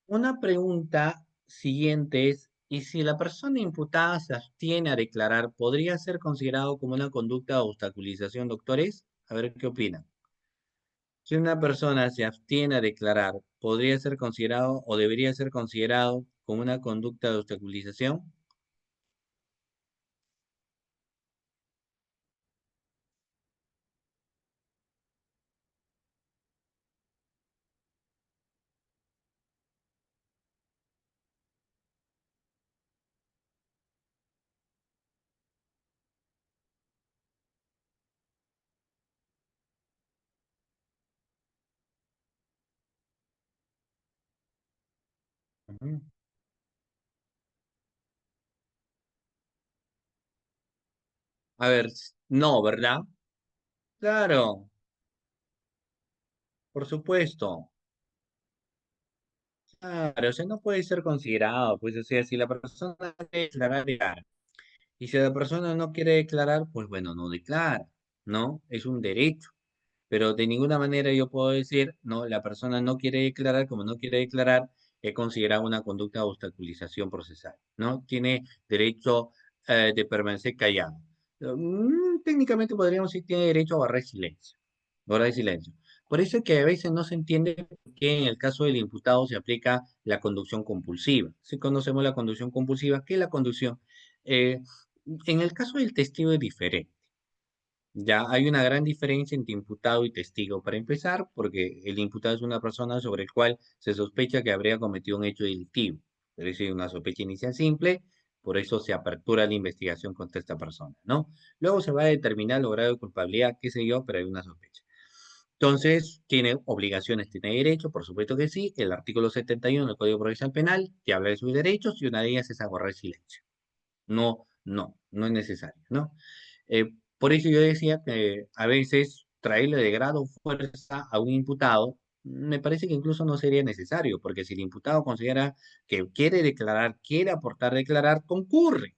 [SPEAKER 2] Una pregunta siguiente es, ¿y si la persona imputada se abstiene a declarar, podría ser considerado como una conducta de obstaculización, doctores? A ver qué opinan. Si una persona se abstiene a declarar, ¿podría ser considerado o debería ser considerado como una conducta de obstaculización? Ujú. A ver, no, ¿verdad? Claro, por supuesto. Claro, o sea, no puede ser considerado, pues, o sea, si la persona quiere declarar, declara. Y si la persona no quiere declarar, pues bueno, no declara, ¿no? Es un derecho. Pero de ninguna manera yo puedo decir, no, la persona no quiere declarar, como no quiere declarar, es considerada una conducta de obstaculización procesal, ¿no? Tiene derecho de permanecer callado. Técnicamente podríamos decir que tiene derecho a guardar silencio, guardar silencio. Por eso es que a veces no se entiende por qué en el caso del imputado se aplica la conducción compulsiva. Si conocemos la conducción compulsiva, ¿qué es la conducción? Eh, en el caso del testigo es diferente. Ya hay una gran diferencia entre imputado y testigo. Para empezar, porque el imputado es una persona sobre el cual se sospecha que habría cometido un hecho delictivo. Es decir, una sospecha inicial simple, por eso se apertura la investigación contra esta persona, ¿no? Luego se va a determinar el grado de culpabilidad, qué sé yo, pero hay una sospecha. Entonces, ¿tiene obligaciones, tiene derechos? Por supuesto que sí. El artículo 71 del Código Procesal Penal te habla de sus derechos y una de ellas es agarrar silencio. No es necesario, ¿no? Por eso yo decía que a veces traerle de grado o fuerza a un imputado, me parece que incluso no sería necesario, porque si el imputado considera que quiere declarar, quiere aportar declarar, concurre.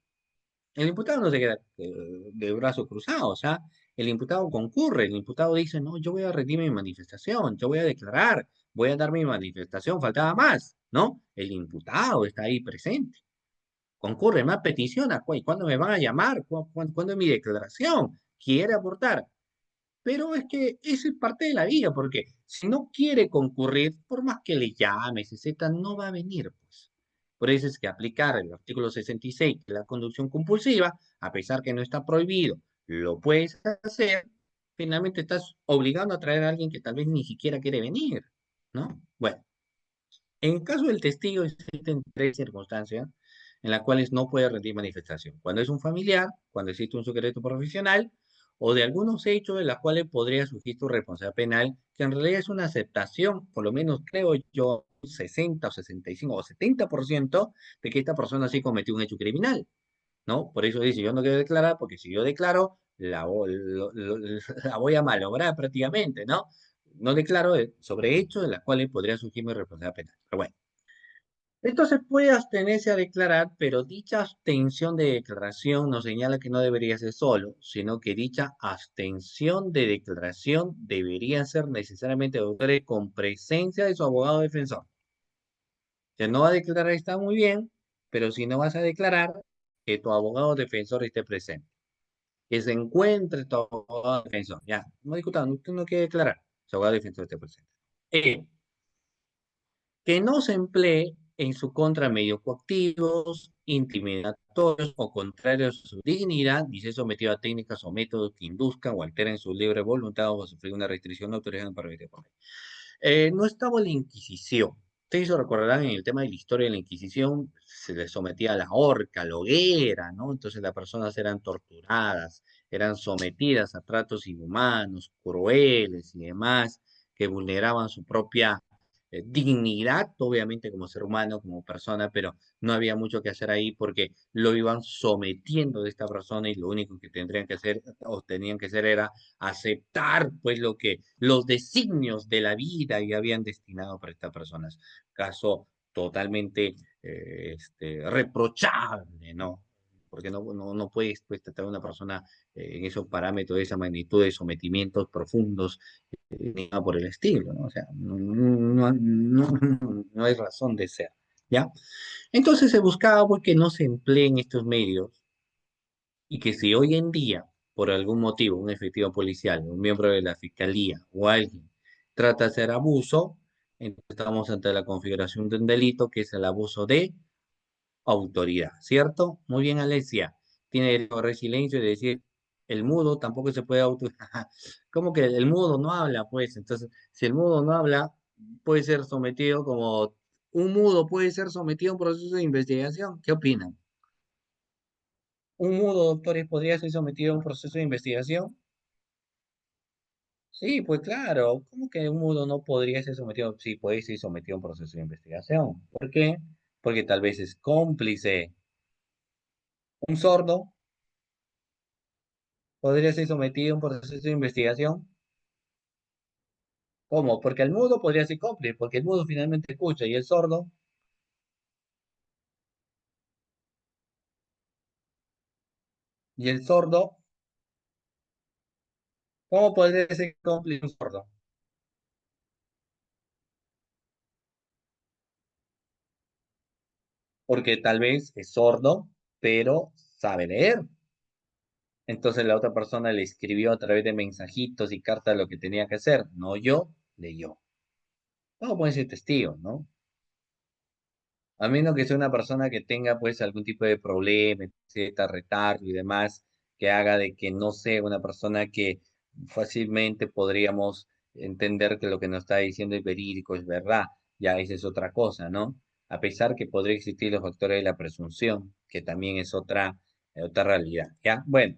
[SPEAKER 2] El imputado no se queda de brazos cruzados, o sea, el imputado concurre, el imputado dice, no, yo voy a rendir mi manifestación, yo voy a declarar, voy a dar mi manifestación, faltaba más, ¿no? El imputado está ahí presente. Concurre más peticiones. ¿Cuándo me van a llamar? ¿Cuándo es mi declaración? Quiere aportar. Pero es que eso es parte de la vida, porque si no quiere concurrir, por más que le llames, etcétera, no va a venir, pues. Por eso es que aplicar el artículo 66, que es la conducción compulsiva, a pesar que no está prohibido, lo puedes hacer, finalmente estás obligando a traer a alguien que tal vez ni siquiera quiere venir, ¿no? Bueno. En caso del testigo, existen tres circunstancias en las cuales no puede rendir manifestación. Cuando es un familiar, cuando existe un secreto profesional, o de algunos hechos de los cuales podría surgir tu responsabilidad penal, que en realidad es una aceptación, por lo menos creo yo, 60 o 65 o 70% de que esta persona sí cometió un hecho criminal, ¿no? Por eso dice, yo no quiero declarar, porque si yo declaro, la voy a malograr prácticamente, ¿no? No declaro sobre hechos de los cuales podría surgir mi responsabilidad penal. Pero bueno. Esto se puede abstenerse a declarar, pero dicha abstención de declaración no señala que no debería ser solo, sino que dicha abstención de declaración debería ser necesariamente con presencia de su abogado defensor. Que no va a declarar está muy bien, pero si no vas a declarar, que tu abogado defensor esté presente. Que se encuentre tu abogado defensor. Ya, no discutamos, usted no quiere declarar, su abogado defensor esté presente. Eh, que no se emplee en su contra medios coactivos, intimidatorios o contrarios a su dignidad, y ser sometido a técnicas o métodos que induzcan o alteren su libre voluntad o a sufrir una restricción de autoridad para evitar por ley. No estaba la Inquisición. Ustedes se recordarán en el tema de la historia de la Inquisición, se les sometía a la horca, a la hoguera, ¿no? Entonces las personas eran torturadas, eran sometidas a tratos inhumanos, crueles y demás, que vulneraban su propia dignidad, obviamente como ser humano, como persona, pero no había mucho que hacer ahí porque lo iban sometiendo de esta persona y lo único que tendrían que hacer o tenían que hacer era aceptar pues lo que los designios de la vida y habían destinado para estas personas. Caso totalmente reprochable, ¿no? Porque no puedes pues, tratar a una persona en esos parámetros de esa magnitud de sometimientos profundos ni nada por el estilo, ¿no? O sea, no hay razón de ser, ¿ya? Entonces se buscaba pues, que no se empleen estos medios y que si hoy en día, por algún motivo, un efectivo policial, un miembro de la fiscalía o alguien trata de hacer abuso, entonces estamos ante la configuración de un delito que es el abuso de autoridad, ¿cierto? Muy bien, Alexia. Tiene derecho a correr silencio y decir, el mudo tampoco se puede auto... ¿Cómo que el mudo no habla? Pues entonces, si el mudo no habla, puede ser sometido como... Un mudo puede ser sometido a un proceso de investigación. ¿Qué opinan? ¿Un mudo, doctores, podría ser sometido a un proceso de investigación? Sí, pues claro. ¿Cómo que un mudo no podría ser sometido? Sí, puede ser sometido a un proceso de investigación. ¿Por qué? porque tal vez es cómplice. Un sordo podría ser sometido a un proceso de investigación. ¿Cómo? Porque el mudo podría ser cómplice, porque el mudo finalmente escucha y el sordo, ¿cómo podría ser cómplice un sordo? Porque tal vez es sordo, pero sabe leer. Entonces la otra persona le escribió a través de mensajitos y cartas lo que tenía que hacer. No yo, leyó. No puede ser testigo, ¿no? A menos que sea una persona que tenga pues algún tipo de problema, cierta retardo y demás, que haga de que no sea una persona que fácilmente podríamos entender que lo que nos está diciendo es verídico, es verdad. Ya esa es otra cosa, ¿no? A pesar que podría existir los factores de la presunción, que también es otra realidad, ¿ya? Bueno.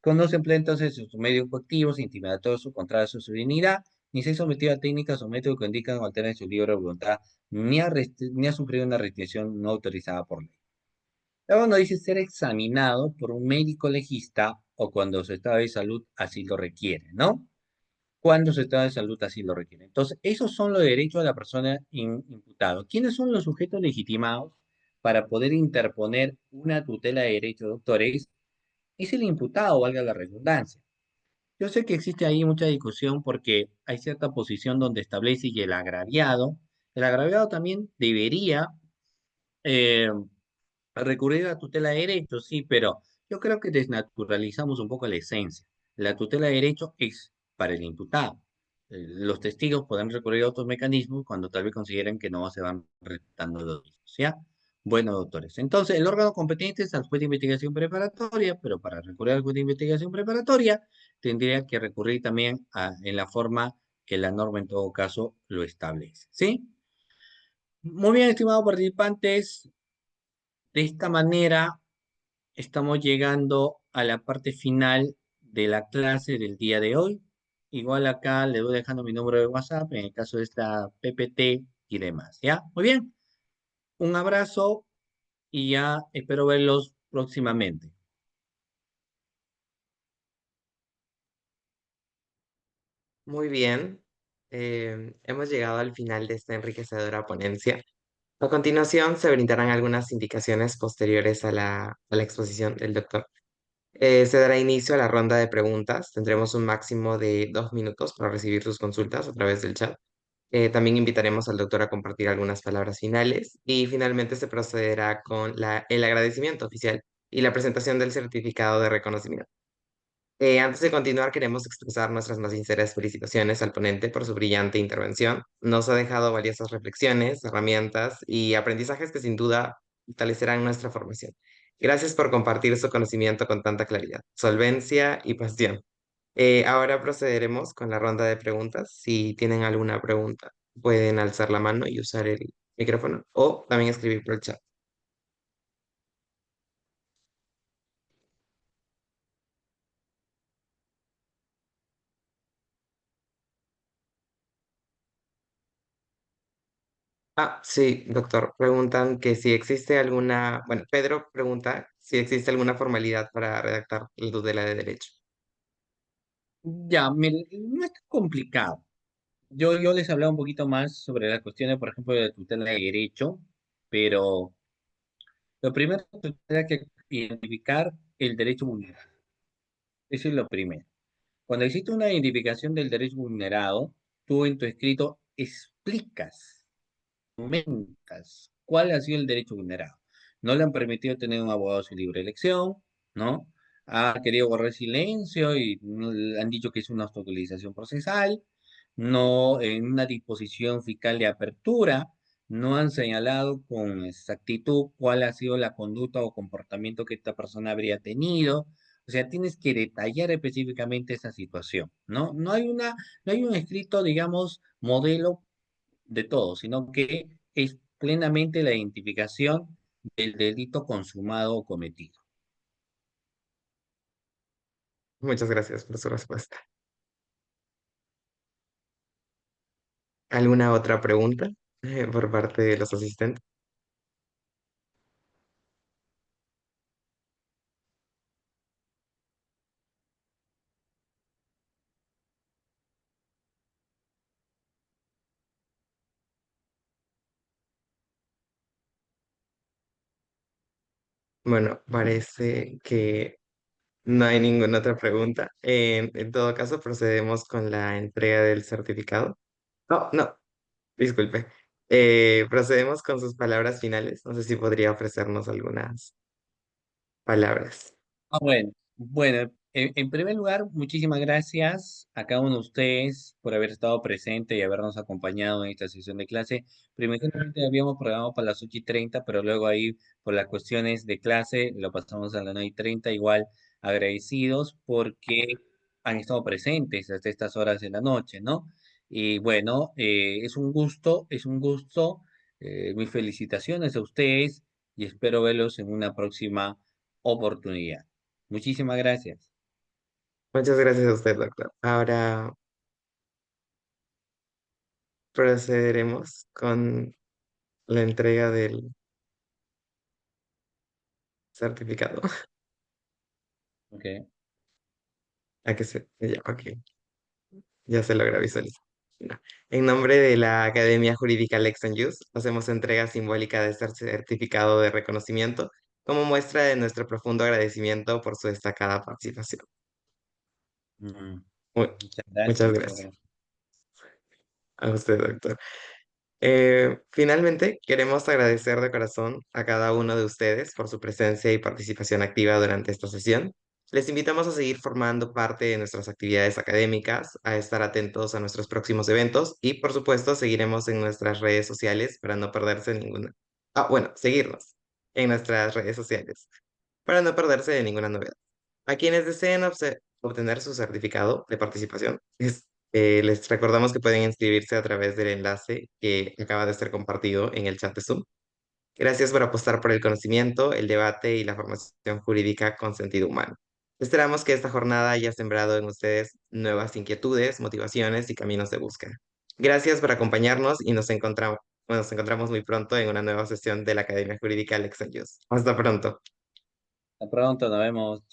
[SPEAKER 2] Cuando se emplea entonces sus medios coactivos, intimidatorios o contra su dignidad, ni se ha sometido a técnicas o métodos que indican o alteran su libre voluntad, ni ha sufrido una restricción no autorizada por ley. Luego nos dice ser examinado por un médico legista o cuando su estado de salud así lo requiere, ¿no? Cuando su estado de salud así lo requiere. Entonces, esos son los derechos de la persona imputada. ¿Quiénes son los sujetos legitimados para poder interponer una tutela de derechos de autores? Es el imputado, valga la redundancia. Yo sé que existe ahí mucha discusión porque hay cierta posición donde establece que el agraviado también debería eh, recurrir a tutela de derechos, sí, pero yo creo que desnaturalizamos un poco la esencia. La tutela de derecho es para el imputado. Los testigos pueden recurrir a otros mecanismos cuando tal vez consideren que no se van respetando los mismos, ¿ya? Bueno, doctores. Entonces, el órgano competente es el juez de investigación preparatoria, pero para recurrir al juez de investigación preparatoria, tendría que recurrir también en la forma que la norma en todo caso lo establece, ¿sí? Muy bien, estimados participantes. De esta manera estamos llegando a la parte final de la clase del día de hoy. Igual acá le voy dejando mi número de WhatsApp en el caso de esta PPT y demás. ¿Ya? Muy bien. Un abrazo y ya espero verlos próximamente.
[SPEAKER 1] Muy bien, hemos llegado al final de esta enriquecedora ponencia. A continuación se brindarán algunas indicaciones posteriores a la exposición del doctor. Se dará inicio a la ronda de preguntas. Tendremos un máximo de 2 minutos para recibir sus consultas a través del chat. También invitaremos al doctor a compartir algunas palabras finales y finalmente se procederá con el agradecimiento oficial y la presentación del certificado de reconocimiento. Antes de continuar, queremos expresar nuestras más sinceras felicitaciones al ponente por su brillante intervención. Nos ha dejado valiosas reflexiones, herramientas y aprendizajes que sin duda fortalecerán nuestra formación. Gracias por compartir su conocimiento con tanta claridad, solvencia y pasión. Ahora procederemos con la ronda de preguntas. Si tienen alguna pregunta, pueden alzar la mano y usar el micrófono o también escribir por el chat. Sí, doctor. Preguntan que si existe alguna, bueno, Pedro pregunta si existe alguna formalidad para redactar la tutela de derecho.
[SPEAKER 2] Ya, mire, no es tan complicado. Yo les hablaba un poquito más sobre las cuestiones, por ejemplo, de tutela de derecho, pero lo primero que tendría que identificar el derecho vulnerado. Eso es lo primero. Cuando existe una identificación del derecho vulnerado, tú en tu escrito explicas, comentas cuál ha sido el derecho vulnerado. No le han permitido tener un abogado de su libre elección, ¿no? Ha querido guardar silencio y le han dicho que es una obstaculización procesal, no en una disposición fiscal de apertura, no han señalado con exactitud cuál ha sido la conducta o comportamiento que esta persona habría tenido. O sea, tienes que detallar específicamente esa situación, ¿no? No hay un escrito, digamos, modelo de todo, sino que es plenamente la identificación del delito consumado o cometido.
[SPEAKER 1] Muchas gracias por su respuesta. ¿Alguna otra pregunta por parte de los asistentes? Bueno, parece que no hay ninguna otra pregunta. En todo caso, procedemos con la entrega del certificado. No, no, disculpe. Procedemos con sus palabras finales. No sé si podría ofrecernos algunas palabras.
[SPEAKER 2] Bueno, en primer lugar, muchísimas gracias a cada uno de ustedes por haber estado presente y habernos acompañado en esta sesión de clase. Primeramente habíamos programado para las 8:30, pero luego ahí por las cuestiones de clase lo pasamos a las 9:30, igual agradecidos porque han estado presentes hasta estas horas de la noche, ¿no? Y bueno, es un gusto. Mis felicitaciones a ustedes y espero verlos en una próxima oportunidad. Muchísimas gracias.
[SPEAKER 1] Muchas gracias a usted, doctor. Ahora procederemos con la entrega del certificado.
[SPEAKER 2] Okay.
[SPEAKER 1] A que se, ya, ok, ya se logra visualizar. No. En nombre de la Academia Jurídica Lexan Youth, hacemos entrega simbólica de este certificado de reconocimiento como muestra de nuestro profundo agradecimiento por su destacada participación.
[SPEAKER 2] Mm,
[SPEAKER 1] Mu-
[SPEAKER 2] muchas
[SPEAKER 1] Muchas
[SPEAKER 2] gracias.
[SPEAKER 1] gracias a usted, doctor. Finalmente, queremos agradecer de corazón a cada uno de ustedes por su presencia y participación activa durante esta sesión. Les invitamos a seguir formando parte de nuestras actividades académicas, a estar atentos a nuestros próximos eventos y, por supuesto, seguiremos en nuestras redes sociales para no perderse ninguna. Ah, bueno, seguirnos en nuestras redes sociales para no perderse de ninguna novedad. A quienes deseen obtener su certificado de participación, les recordamos que pueden inscribirse a través del enlace que acaba de ser compartido en el chat de Zoom. Gracias por apostar por el conocimiento, el debate y la formación jurídica con sentido humano. Esperamos que esta jornada haya sembrado en ustedes nuevas inquietudes, motivaciones y caminos de búsqueda. Gracias por acompañarnos y nos encontramos muy pronto en una nueva sesión de la Academia Jurídica Alex Ayuso. Hasta pronto.
[SPEAKER 2] Hasta pronto, nos vemos.